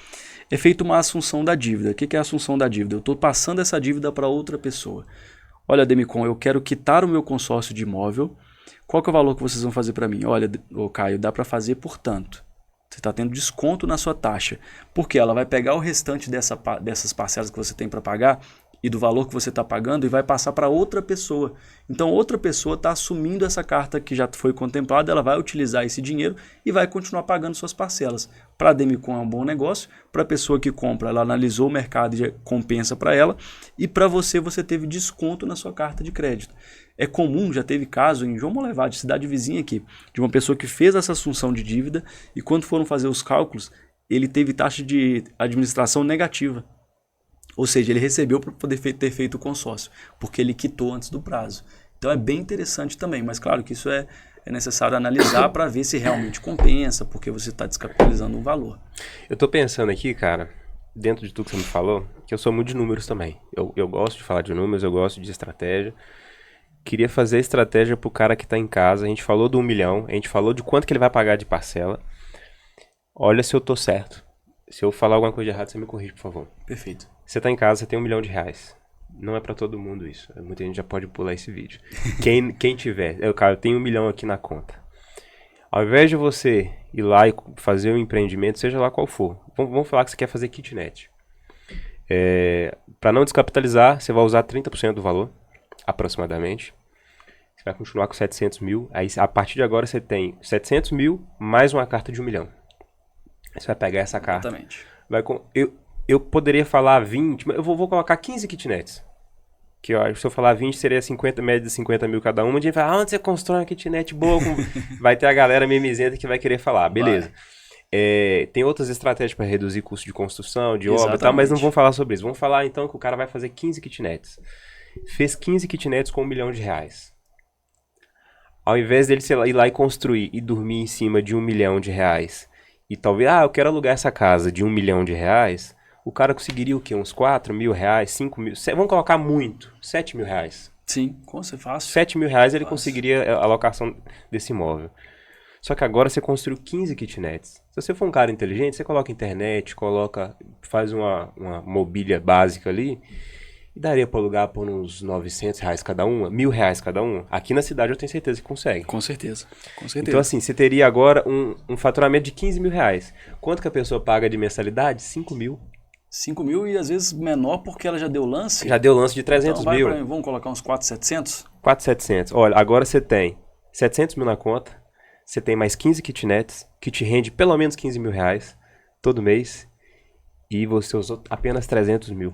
É feita uma assunção da dívida. O que é a assunção da dívida? Eu estou passando essa dívida para outra pessoa. Olha, Demicon, eu quero quitar o meu consórcio de imóvel. Qual que é o valor que vocês vão fazer para mim? Olha, Caio, dá para fazer por tanto. Você está tendo desconto na sua taxa. Porque ela vai pegar o restante dessas parcelas que você tem para pagar e do valor que você está pagando e vai passar para outra pessoa. Então, outra pessoa está assumindo essa carta que já foi contemplada, ela vai utilizar esse dinheiro e vai continuar pagando suas parcelas. Para a Demicon é um bom negócio, para a pessoa que compra, ela analisou o mercado e compensa para ela, e para você teve desconto na sua carta de crédito. É comum, já teve caso em João Molevade, cidade vizinha aqui, de uma pessoa que fez essa assunção de dívida e quando foram fazer os cálculos, ele teve taxa de administração negativa. Ou seja, ele recebeu para poder ter feito o consórcio, porque ele quitou antes do prazo. Então é bem interessante também, mas claro que isso é necessário analisar para ver se realmente compensa, porque você está descapitalizando um valor. Eu tô pensando aqui, cara, dentro de tudo que você me falou, que eu sou muito de números também. Eu gosto de falar de números, eu gosto de estratégia. Queria fazer estratégia pro cara que tá em casa. A gente falou do 1 milhão, a gente falou de quanto que ele vai pagar de parcela. Olha se eu tô certo. Se eu falar alguma coisa de errado, você me corrige, por favor. Perfeito. Você tá em casa, você tem R$1 milhão. Não é pra todo mundo isso. Muita gente já pode pular esse vídeo. Quem tiver, eu tenho R$1 milhão aqui na conta. Ao invés de você ir lá e fazer um empreendimento, seja lá qual for, vamos falar que você quer fazer kitnet. Para não descapitalizar, você vai usar 30% do valor, aproximadamente. Você vai continuar com 700 mil. Aí, a partir de agora, você tem 700 mil mais uma carta de 1 milhão. Você vai pegar essa carta. Exatamente. Eu poderia falar 20, mas eu vou colocar 15 kitnets. Que se eu falar 20, seria 50, média de 50 mil cada uma. A gente vai falar, onde você constrói uma kitnet boa? Vai ter a galera mimizenta que vai querer falar. Beleza. Tem outras estratégias para reduzir custo de construção, de obra e tal, mas não vamos falar sobre isso. Vamos falar então que o cara vai fazer 15 kitnets. Fez 15 kitnets com R$1 milhão. Ao invés dele ir lá e construir e dormir em cima de R$1 milhão, e talvez, eu quero alugar essa casa de R$1 milhão, o cara conseguiria o quê? Uns 4 mil reais, 5 mil, vamos colocar muito, 7 mil reais. Sim, como você faz? 7 mil reais ele conseguiria a alocação desse imóvel. Só que agora você construiu 15 kitnets. Se você for um cara inteligente, você coloca internet, faz uma mobília básica ali, e daria para alugar por uns R$900 cada uma, R$1.000 cada uma. Aqui na cidade eu tenho certeza que consegue. Com certeza, com certeza. Então assim, você teria agora um faturamento de R$15 mil. Quanto que a pessoa paga de mensalidade? 5 mil. 5 mil e às vezes menor porque ela já deu lance. Já deu lance de 300 mil. Vamos colocar uns 4.700? 4.700. Olha, agora você tem 700 mil na conta, você tem mais 15 kitnets, que te rende pelo menos R$15 mil todo mês, e você usou apenas 300 mil.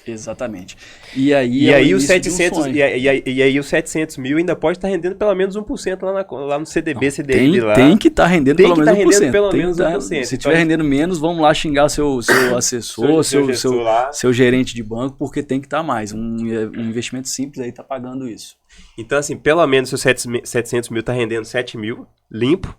Exatamente. E aí os 700, e aí os 700 mil ainda pode estar rendendo pelo menos 1% lá no CDB, não, CDL lá. Tem que estar rendendo pelo menos 1%. Pelo menos 1%. Se estiver rendendo menos, vamos lá xingar seu assessor, seu gerente de banco, porque tem que estar mais. Um investimento simples aí está pagando isso. Então, assim, pelo menos seus 700 mil está rendendo 7 mil, limpo,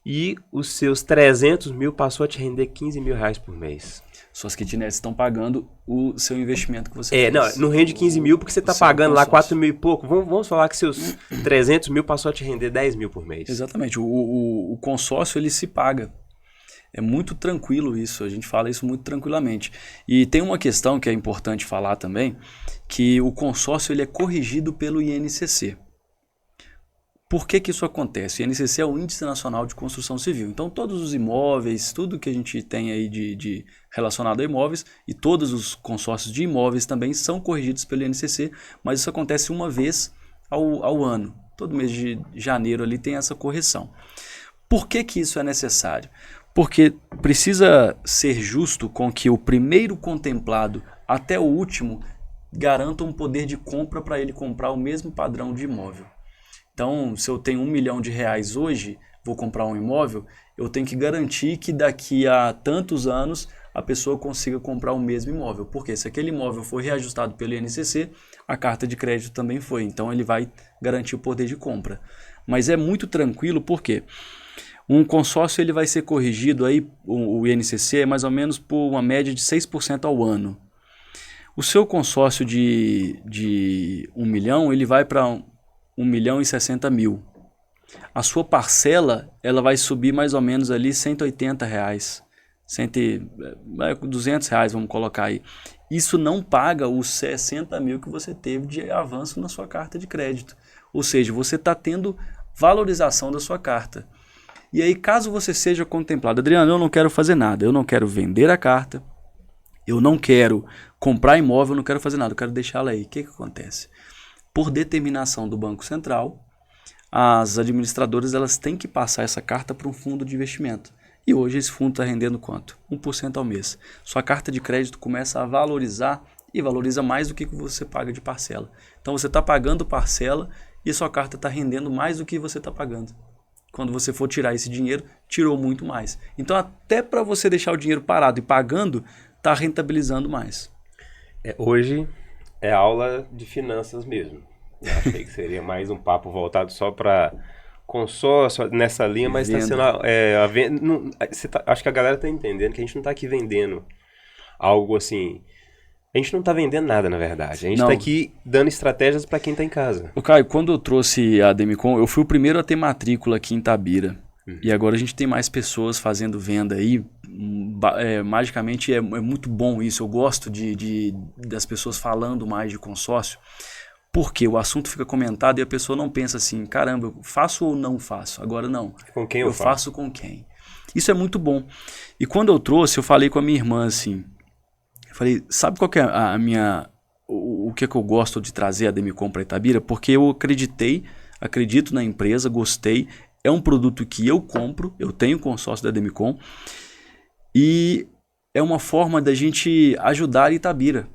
e os seus 300 mil passou a te render R$15 mil por mês. Suas kitnets estão pagando o seu investimento que você fez. Não rende 15 mil porque você está pagando lá 4 mil e pouco. Vamos falar que seus 300 mil passou a te render 10 mil por mês. Exatamente. O consórcio, ele se paga. É muito tranquilo isso. A gente fala isso muito tranquilamente. E tem uma questão que é importante falar também, que o consórcio ele é corrigido pelo INCC. Por que isso acontece? O INCC é o Índice Nacional de Construção Civil. Então, todos os imóveis, tudo que a gente tem aí de relacionado a imóveis e todos os consórcios de imóveis também são corrigidos pelo INCC, mas isso acontece uma vez ao ano. Todo mês de janeiro ali tem essa correção. Por que isso é necessário? Porque precisa ser justo com que o primeiro contemplado até o último garanta um poder de compra para ele comprar o mesmo padrão de imóvel. Então, se eu tenho R$1 milhão hoje, vou comprar um imóvel, eu tenho que garantir que daqui a tantos anos a pessoa consiga comprar o mesmo imóvel. Porque se aquele imóvel for reajustado pelo INCC, a carta de crédito também foi. Então, ele vai garantir o poder de compra. Mas é muito tranquilo porque um consórcio ele vai ser corrigido, aí, o INCC é mais ou menos por uma média de 6% ao ano. O seu consórcio de 1 milhão, ele vai para R$1.060.000. A sua parcela, ela vai subir mais ou menos ali R$180, R$200, vamos colocar aí. Isso não paga os 60 mil que você teve de avanço na sua carta de crédito. Ou seja, você está tendo valorização da sua carta. E aí, caso você seja contemplado, Adriano, eu não quero fazer nada, eu não quero vender a carta, eu não quero comprar imóvel, eu não quero fazer nada, eu quero deixá-la aí. O que acontece? Por determinação do Banco Central, as administradoras elas têm que passar essa carta para um fundo de investimento. E hoje esse fundo está rendendo quanto? 1% ao mês. Sua carta de crédito começa a valorizar e valoriza mais do que você paga de parcela. Então você está pagando parcela e sua carta está rendendo mais do que você está pagando. Quando você for tirar esse dinheiro, tirou muito mais. Então até para você deixar o dinheiro parado e pagando, está rentabilizando mais. Hoje é aula de finanças mesmo. Eu achei que seria mais um papo voltado só para consórcio nessa linha, mas está sendo Venda. a venda. Acho que a galera está entendendo que a gente não está aqui vendendo algo assim. A gente não está vendendo nada, na verdade. A gente está Não. aqui dando estratégias para quem está em casa. Ô, Caio, quando eu trouxe a Demicon, eu fui o primeiro a ter matrícula aqui em Itabira. E agora a gente tem mais pessoas fazendo venda aí. Magicamente é muito bom isso. Eu gosto das pessoas falando mais de consórcio, porque o assunto fica comentado e a pessoa não pensa assim, caramba, eu faço ou não faço? Agora não. Com quem Eu faço com quem? Isso é muito bom. E quando eu trouxe, eu falei com a minha irmã assim, eu falei, sabe qual que é a minha... O que é que eu gosto de trazer a Demicon para Itabira? Porque eu acredito na empresa, gostei. É um produto que eu compro, eu tenho consórcio da Demicon. E é uma forma da gente ajudar a Itabira.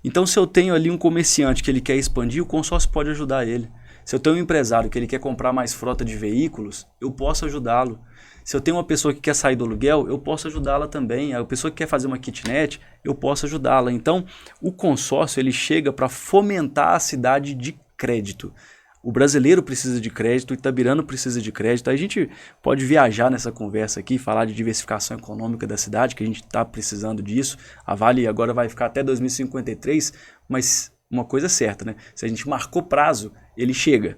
Então, se eu tenho ali um comerciante que ele quer expandir, o consórcio pode ajudar ele. Se eu tenho um empresário que ele quer comprar mais frota de veículos, eu posso ajudá-lo. Se eu tenho uma pessoa que quer sair do aluguel, eu posso ajudá-la também. A pessoa que quer fazer uma kitnet, eu posso ajudá-la. Então, o consórcio ele chega para fomentar a cidade de crédito. O brasileiro precisa de crédito, o itabirano precisa de crédito. A gente pode viajar nessa conversa aqui, falar de diversificação econômica da cidade, que a gente está precisando disso. A Vale agora vai ficar até 2053, mas uma coisa é certa, né? Se a gente marcou prazo, ele chega.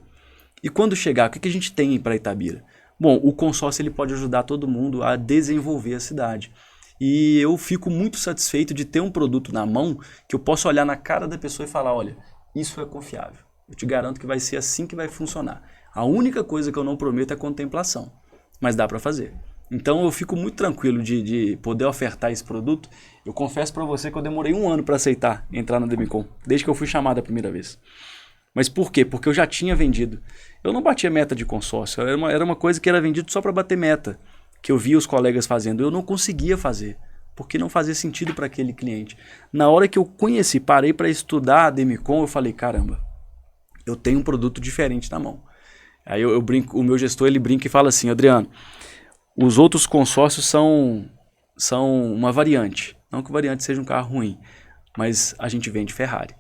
E quando chegar, o que a gente tem para Itabira? Bom, o consórcio ele pode ajudar todo mundo a desenvolver a cidade. E eu fico muito satisfeito de ter um produto na mão que eu posso olhar na cara da pessoa e falar, olha, isso é confiável. Eu te garanto que vai ser assim que vai funcionar. A única coisa que eu não prometo é contemplação, mas dá para fazer. Então eu fico muito tranquilo de poder ofertar esse produto. Eu confesso para você que eu demorei 1 ano para aceitar entrar na Demicon, desde que eu fui chamado a primeira vez. Mas por quê? Porque eu já tinha vendido. Eu não batia meta de consórcio, era uma coisa que era vendido só para bater meta, que eu via os colegas fazendo. Eu não conseguia fazer, porque não fazia sentido para aquele cliente. Na hora que eu conheci, parei para estudar a Demicon, eu falei, caramba, eu tenho um produto diferente na mão. Aí eu brinco, o meu gestor ele brinca e fala assim, Adriano, os outros consórcios são uma variante. Não que o variante seja um carro ruim, mas a gente vende Ferrari.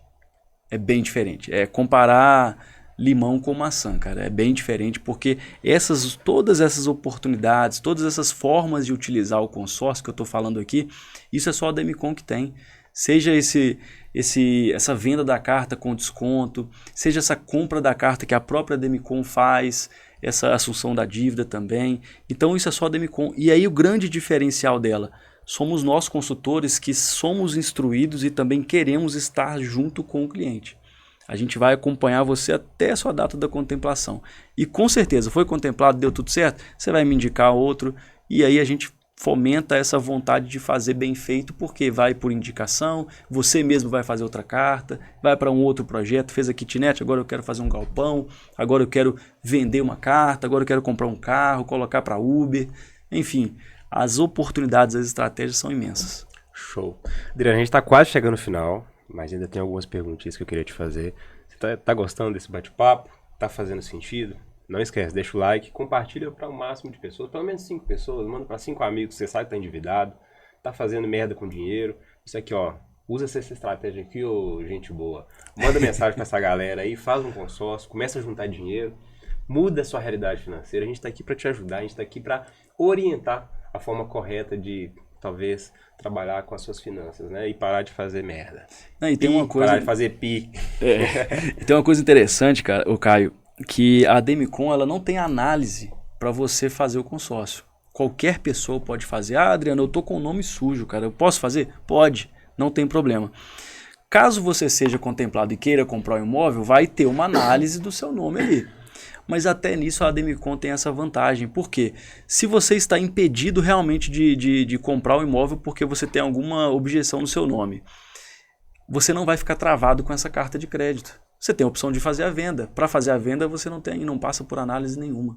É bem diferente. É comparar limão com maçã, cara. É bem diferente porque todas essas oportunidades, todas essas formas de utilizar o consórcio que eu estou falando aqui, isso é só a Demicon que tem. Seja essa venda da carta com desconto, seja essa compra da carta que a própria Demicon faz, essa assunção da dívida também. Então isso é só a Demicon. E aí o grande diferencial dela, somos nós consultores que somos instruídos e também queremos estar junto com o cliente. A gente vai acompanhar você até a sua data da contemplação. E com certeza, foi contemplado, deu tudo certo, você vai me indicar outro e aí a gente fomenta essa vontade de fazer bem feito, porque vai por indicação, você mesmo vai fazer outra carta, vai para um outro projeto, fez a kitnet, agora eu quero fazer um galpão, agora eu quero vender uma carta, agora eu quero comprar um carro, colocar para Uber, enfim, as oportunidades, as estratégias são imensas. Show. Adriano, a gente está quase chegando no final, mas ainda tem algumas perguntinhas que eu queria te fazer. Você tá gostando desse bate-papo? Tá fazendo sentido? Não esquece, deixa o like, compartilha para o máximo de pessoas, pelo menos 5 pessoas, manda para 5 amigos, você sabe que tá endividado, tá fazendo merda com dinheiro. Isso aqui, ó, usa essa estratégia aqui, ô gente boa. Manda mensagem para essa galera aí, faz um consórcio, começa a juntar dinheiro, muda a sua realidade financeira. A gente tá aqui para te ajudar, a gente tá aqui para orientar a forma correta de talvez trabalhar com as suas finanças, né? E parar de fazer merda. Não, e tem uma coisa... Parar de fazer pi. E tem uma coisa interessante, cara, o Caio, que a Demicon ela não tem análise para você fazer o consórcio. Qualquer pessoa pode fazer. Ah, Adriano, eu tô com o nome sujo, cara. Eu posso fazer? Pode, não tem problema. Caso você seja contemplado e queira comprar um imóvel, vai ter uma análise do seu nome ali. Mas até nisso a Demicon tem essa vantagem. Por quê? Se você está impedido realmente de comprar um imóvel porque você tem alguma objeção no seu nome, você não vai ficar travado com essa carta de crédito. Você tem a opção de fazer a venda. Para fazer a venda, você não passa por análise nenhuma.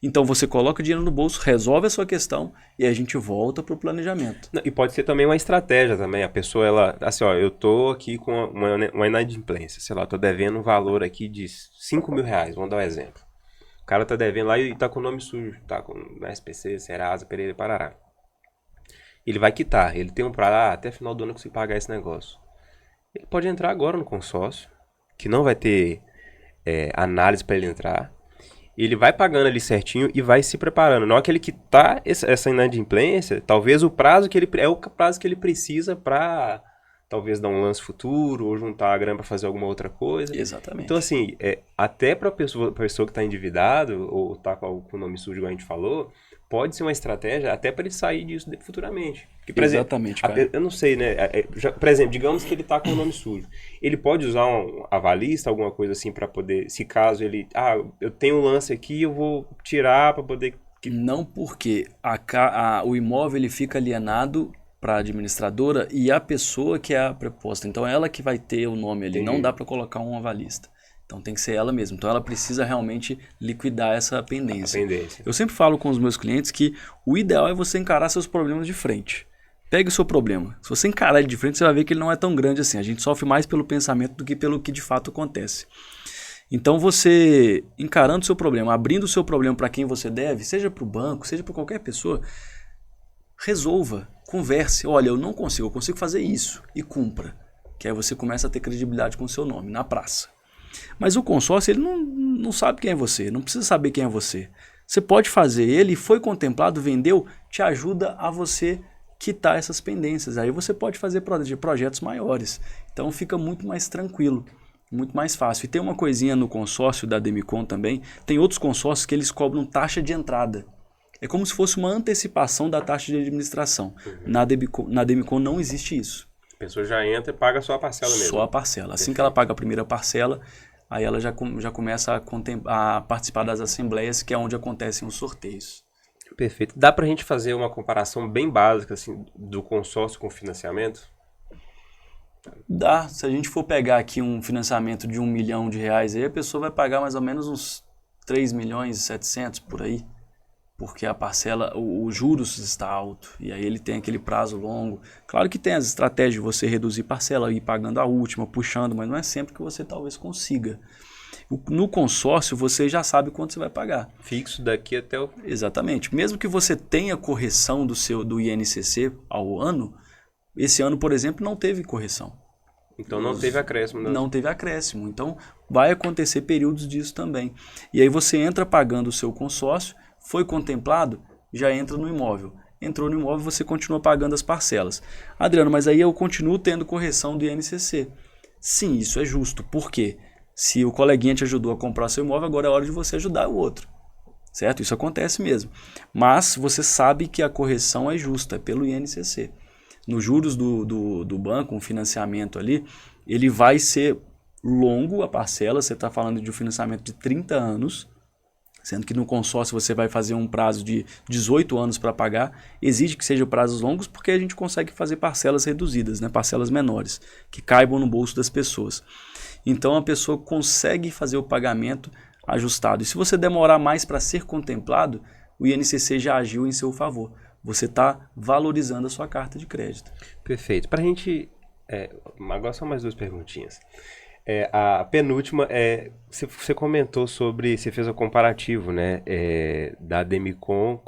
Então você coloca o dinheiro no bolso, resolve a sua questão e a gente volta para o planejamento. E pode ser também uma estratégia também. A pessoa, ela, assim, ó, eu tô aqui com uma inadimplência, sei lá, tô devendo um valor aqui de 5 mil reais, vamos dar um exemplo. O cara tá devendo lá e tá com o nome sujo, tá com SPC, Serasa, Pereira, Parará. Ele vai quitar, ele tem um prazo, até final do ano eu consigo pagar esse negócio. ele pode entrar agora no consórcio, que não vai ter análise para ele entrar. Ele vai pagando ali certinho e vai se preparando. Não aquele que tá essa inadimplência, talvez o prazo que ele é o prazo que ele precisa para talvez dar um lance futuro ou juntar a grana para fazer alguma outra coisa. Exatamente. Então assim, até para a pessoa que está endividado ou tá com o nome sujo, igual a gente falou, pode ser uma estratégia até para ele sair disso futuramente. Porque, por Exatamente, exemplo, eu não sei, né? Por exemplo, digamos que ele está com o nome sujo. Ele pode usar um avalista, alguma coisa assim, para poder, se caso ele... eu tenho um lance aqui, eu vou tirar para poder... Não, porque o imóvel ele fica alienado para a administradora e a pessoa que é a preposta. Então, ela que vai ter o nome ali. Não dá para colocar um avalista. Então tem que ser ela mesma. Então ela precisa realmente liquidar essa pendência. Eu sempre falo com os meus clientes que o ideal é você encarar seus problemas de frente. Pegue o seu problema. Se você encarar ele de frente, você vai ver que ele não é tão grande assim. A gente sofre mais pelo pensamento do que pelo que de fato acontece. Então você encarando o seu problema, abrindo o seu problema para quem você deve, seja para o banco, seja para qualquer pessoa, resolva, converse. Olha, eu não consigo, eu consigo fazer isso e cumpra. Que aí você começa a ter credibilidade com o seu nome na praça. Mas o consórcio, ele não sabe quem é você, não precisa saber quem é você. Você pode fazer, ele foi contemplado, vendeu, te ajuda a você quitar essas pendências. Aí você pode fazer projetos maiores. Então fica muito mais tranquilo, muito mais fácil. E tem uma coisinha no consórcio da Demicon também, tem outros consórcios que eles cobram taxa de entrada. É como se fosse uma antecipação da taxa de administração. Na Demicon não existe isso. A pessoa já entra e paga só a parcela mesmo. Só a parcela. Assim que ela paga a primeira parcela, aí ela já começa a participar das assembleias, que é onde acontecem os sorteios. Perfeito. Dá pra gente fazer uma comparação bem básica assim, do consórcio com financiamento? Dá. Se a gente for pegar aqui um financiamento de R$1 milhão, aí a pessoa vai pagar mais ou menos uns 3.700.000 por aí. Porque a parcela, os juros está alto, e aí ele tem aquele prazo longo. Claro que tem as estratégias de você reduzir parcela, ir pagando a última, puxando, mas não é sempre que você talvez consiga. No consórcio, você já sabe quanto você vai pagar. Fixo daqui até o... Exatamente. Mesmo que você tenha correção do INCC ao ano, esse ano, por exemplo, não teve correção. Então não teve acréscimo. Não teve acréscimo. Então vai acontecer períodos disso também. E aí você entra pagando o seu consórcio, foi contemplado, já entra no imóvel. Entrou no imóvel, você continua pagando as parcelas. Adriano, mas aí eu continuo tendo correção do INCC. Sim, isso é justo. Por quê? Se o coleguinha te ajudou a comprar seu imóvel, agora é hora de você ajudar o outro. Certo? Isso acontece mesmo. Mas você sabe que a correção é justa, é pelo INCC. Nos juros do banco, um financiamento ali, ele vai ser longo a parcela. Você está falando de um financiamento de 30 anos, sendo que no consórcio você vai fazer um prazo de 18 anos para pagar. Exige que sejam prazos longos porque a gente consegue fazer parcelas reduzidas, né? Parcelas menores, que caibam no bolso das pessoas. Então a pessoa consegue fazer o pagamento ajustado. E se você demorar mais para ser contemplado, o INCC já agiu em seu favor. Você está valorizando a sua carta de crédito. Perfeito. Para a gente... agora só mais 2 perguntinhas. A penúltima você comentou sobre, você fez o comparativo, né, da Demicon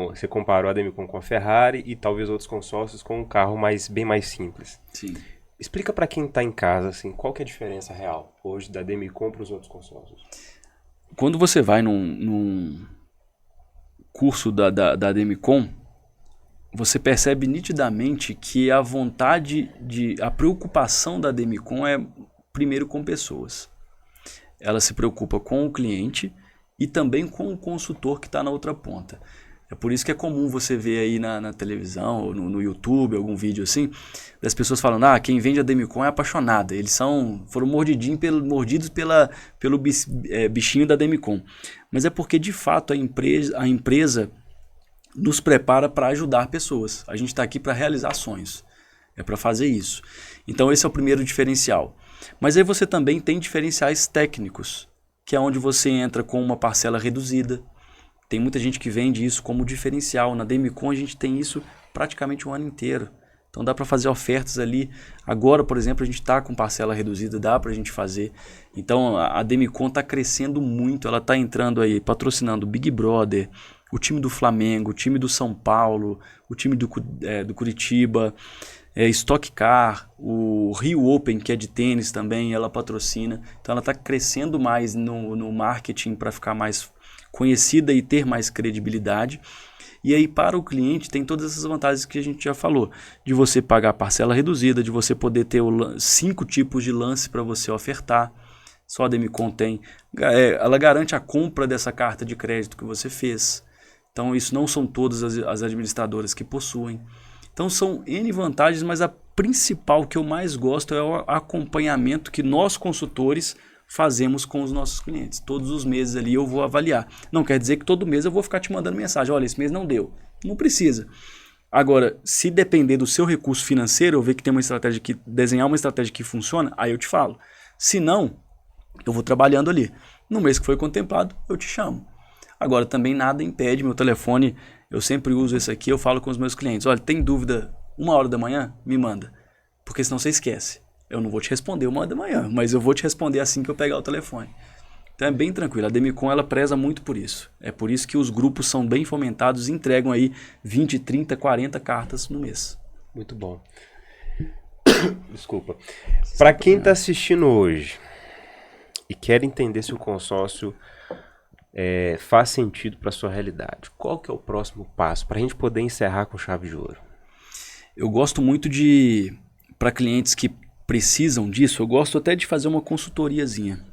você comparou a Demicon com a Ferrari e talvez outros consórcios com um carro bem mais simples. Sim. Explica para quem está em casa, assim, qual que é a diferença real hoje da Demicon para os outros consórcios? Quando você vai num curso da Demicon, você percebe nitidamente que a vontade, a preocupação da Demicon é primeiro com pessoas. Ela se preocupa com o cliente e também com o consultor que está na outra ponta. É por isso que é comum você ver aí na televisão, ou no YouTube, algum vídeo assim, das pessoas falando, quem vende a Demicon é apaixonada, eles foram mordidos pelo bichinho da Demicon. Mas é porque, de fato, a empresa nos prepara para ajudar pessoas. A gente está aqui para realizar sonhos. É para fazer isso. Então esse é o primeiro diferencial. Mas aí você também tem diferenciais técnicos, que é onde você entra com uma parcela reduzida. Tem muita gente que vende isso como diferencial. Na Demicon a gente tem isso praticamente o ano inteiro. Então dá para fazer ofertas ali. Agora, por exemplo, a gente está com parcela reduzida, dá para a gente fazer. Então a Demicon está crescendo muito. Ela está entrando aí, patrocinando o Big Brother, o time do Flamengo, o time do São Paulo, o time do Curitiba. Stock Car, o Rio Open, que é de tênis também, ela patrocina. Então ela está crescendo mais no marketing para ficar mais conhecida e ter mais credibilidade. E aí para o cliente tem todas essas vantagens que a gente já falou, de você pagar parcela reduzida, de você poder ter 5 tipos de lance para você ofertar. Só a Demicon tem. Ela garante a compra dessa carta de crédito que você fez. Então isso não são todas as administradoras que possuem. Então são N vantagens, mas a principal que eu mais gosto é o acompanhamento que nós consultores fazemos com os nossos clientes. Todos os meses ali eu vou avaliar. Não quer dizer que todo mês eu vou ficar te mandando mensagem. Olha, esse mês não deu. Não precisa. Agora, se depender do seu recurso financeiro, eu ver que tem uma estratégia desenhar uma estratégia que funciona, aí eu te falo. Se não, eu vou trabalhando ali. No mês que foi contemplado, eu te chamo. Agora, também nada impede, meu telefone, eu sempre uso esse aqui, eu falo com os meus clientes. Olha, tem dúvida 1h da manhã? Me manda. Porque senão você esquece. Eu não vou te responder 1h da manhã, mas eu vou te responder assim que eu pegar o telefone. Então é bem tranquilo. A Demicon, ela preza muito por isso. É por isso que os grupos são bem fomentados e entregam aí 20, 30, 40 cartas no mês. Muito bom. Desculpa. Para quem está assistindo hoje e quer entender se o consórcio faz sentido para sua realidade, qual que é o próximo passo para a gente poder encerrar com chave de ouro? Eu gosto muito para clientes que precisam disso, eu gosto até de fazer uma consultoriazinha.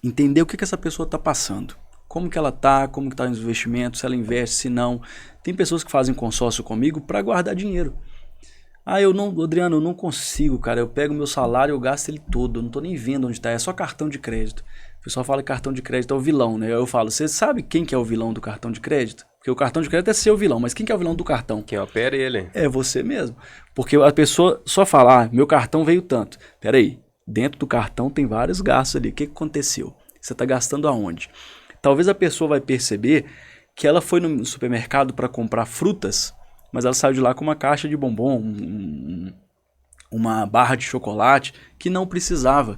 Entender o que essa pessoa está passando. Como que ela está, como que está os investimentos, se ela investe, se não. Tem pessoas que fazem consórcio comigo para guardar dinheiro. Adriano, eu não consigo, cara. Eu pego meu salário, eu gasto ele todo. Eu não estou nem vendo onde está, é só cartão de crédito. O pessoal fala que cartão de crédito é o vilão, né? Eu falo, você sabe quem que é o vilão do cartão de crédito? Porque o cartão de crédito é seu vilão, mas quem que é o vilão do cartão? Quem opera ele. É você mesmo. Porque a pessoa só fala, meu cartão veio tanto. Peraí, dentro do cartão tem vários gastos ali. O que aconteceu? Você está gastando aonde? Talvez a pessoa vai perceber que ela foi no supermercado para comprar frutas, mas ela saiu de lá com uma caixa de bombom, uma barra de chocolate que não precisava.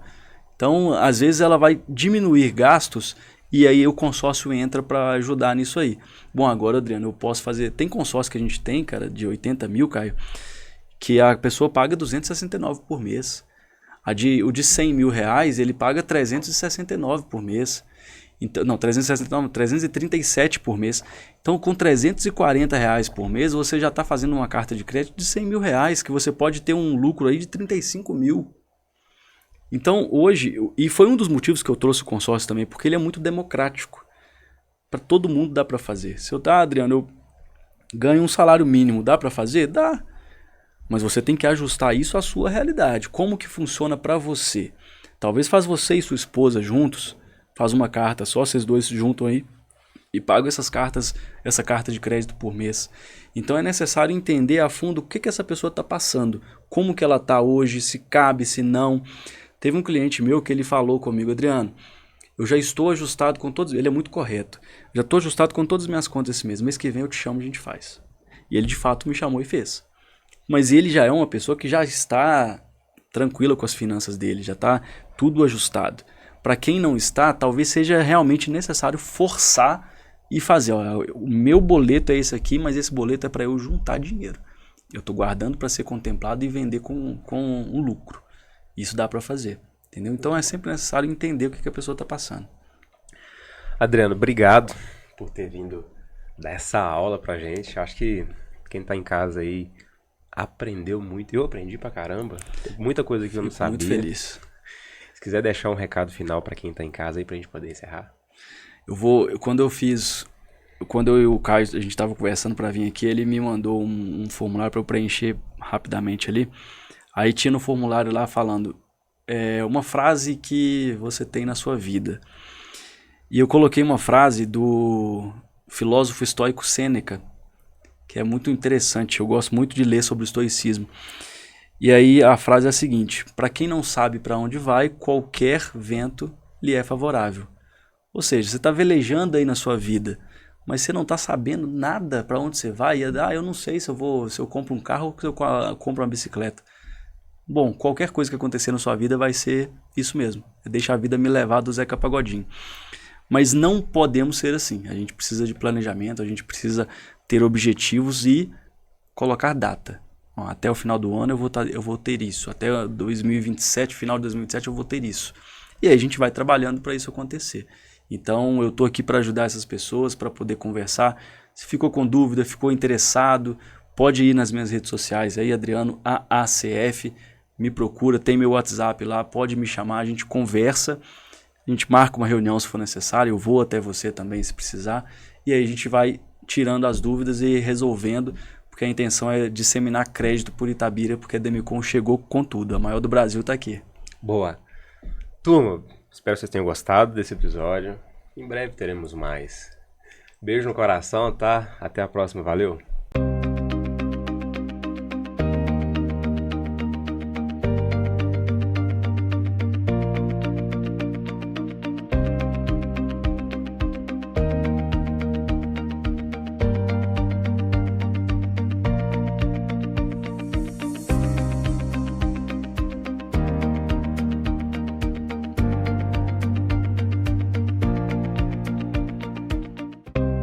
Então, às vezes ela vai diminuir gastos e aí o consórcio entra para ajudar nisso aí. Bom, agora, Adriano, eu posso fazer... Tem consórcio que a gente tem, cara, de 80 mil, Caio, que a pessoa paga 269 por mês. O de 100 mil reais, ele paga 369 por mês. Então, não, 369, 337 por mês. Então, com 340 reais por mês, você já está fazendo uma carta de crédito de 100 mil reais, que você pode ter um lucro aí de 35 mil. Então, hoje, e foi um dos motivos que eu trouxe o consórcio também, porque ele é muito democrático. Para todo mundo dá para fazer. Se eu Adriano, eu ganho um salário mínimo, dá para fazer? Dá. Mas você tem que ajustar isso à sua realidade. Como que funciona para você? Talvez faz você e sua esposa juntos, faz uma carta, só vocês dois juntam aí, e pagam essa carta de crédito por mês. Então é necessário entender a fundo o que essa pessoa está passando, como que ela está hoje, se cabe, se não. Teve um cliente meu que ele falou comigo, Adriano, eu já estou ajustado com todos, ele é muito correto, já estou ajustado com todas as minhas contas esse mês que vem eu te chamo e a gente faz. E ele de fato me chamou e fez. Mas ele já é uma pessoa que já está tranquila com as finanças dele, já está tudo ajustado. Para quem não está, talvez seja realmente necessário forçar e fazer. Ó, o meu boleto é esse aqui, mas esse boleto é para eu juntar dinheiro. Eu estou guardando para ser contemplado e vender com um lucro. Isso dá para fazer, entendeu? Então é sempre necessário entender o que a pessoa está passando. Adriano, obrigado por ter vindo dar essa aula pra gente. Acho que quem está em casa aí aprendeu muito. Eu aprendi pra caramba. Muita coisa que eu não sabia. Muito feliz. Se quiser deixar um recado final para quem está em casa aí pra gente poder encerrar. Quando eu e o Caio, a gente estava conversando para vir aqui, ele me mandou um formulário para eu preencher rapidamente ali. Aí tinha no formulário lá falando uma frase que você tem na sua vida. E eu coloquei uma frase do filósofo estoico Sêneca, que é muito interessante. Eu gosto muito de ler sobre o estoicismo. E aí a frase é a seguinte: para quem não sabe para onde vai, qualquer vento lhe é favorável. Ou seja, você está velejando aí na sua vida, mas você não está sabendo nada para onde você vai. Eu não sei se eu compro um carro ou se eu compro uma bicicleta. Bom, qualquer coisa que acontecer na sua vida vai ser isso mesmo. É deixar a vida me levar do Zeca Pagodinho. Mas não podemos ser assim. A gente precisa de planejamento, a gente precisa ter objetivos e colocar data. Ó, até o final do ano eu vou ter isso. Até 2027, final de 2027 eu vou ter isso. E aí a gente vai trabalhando para isso acontecer. Então eu estou aqui para ajudar essas pessoas, para poder conversar. Se ficou com dúvida, ficou interessado, pode ir nas minhas redes sociais aí, Adriano AACF, me procura, tem meu WhatsApp lá, pode me chamar, a gente conversa, a gente marca uma reunião se for necessário, eu vou até você também se precisar, e aí a gente vai tirando as dúvidas e resolvendo, porque a intenção é disseminar crédito por Itabira, porque a Demicon chegou com tudo, a maior do Brasil está aqui. Boa. Turma, espero que vocês tenham gostado desse episódio. Em breve teremos mais. Beijo no coração, tá? Até a próxima, valeu!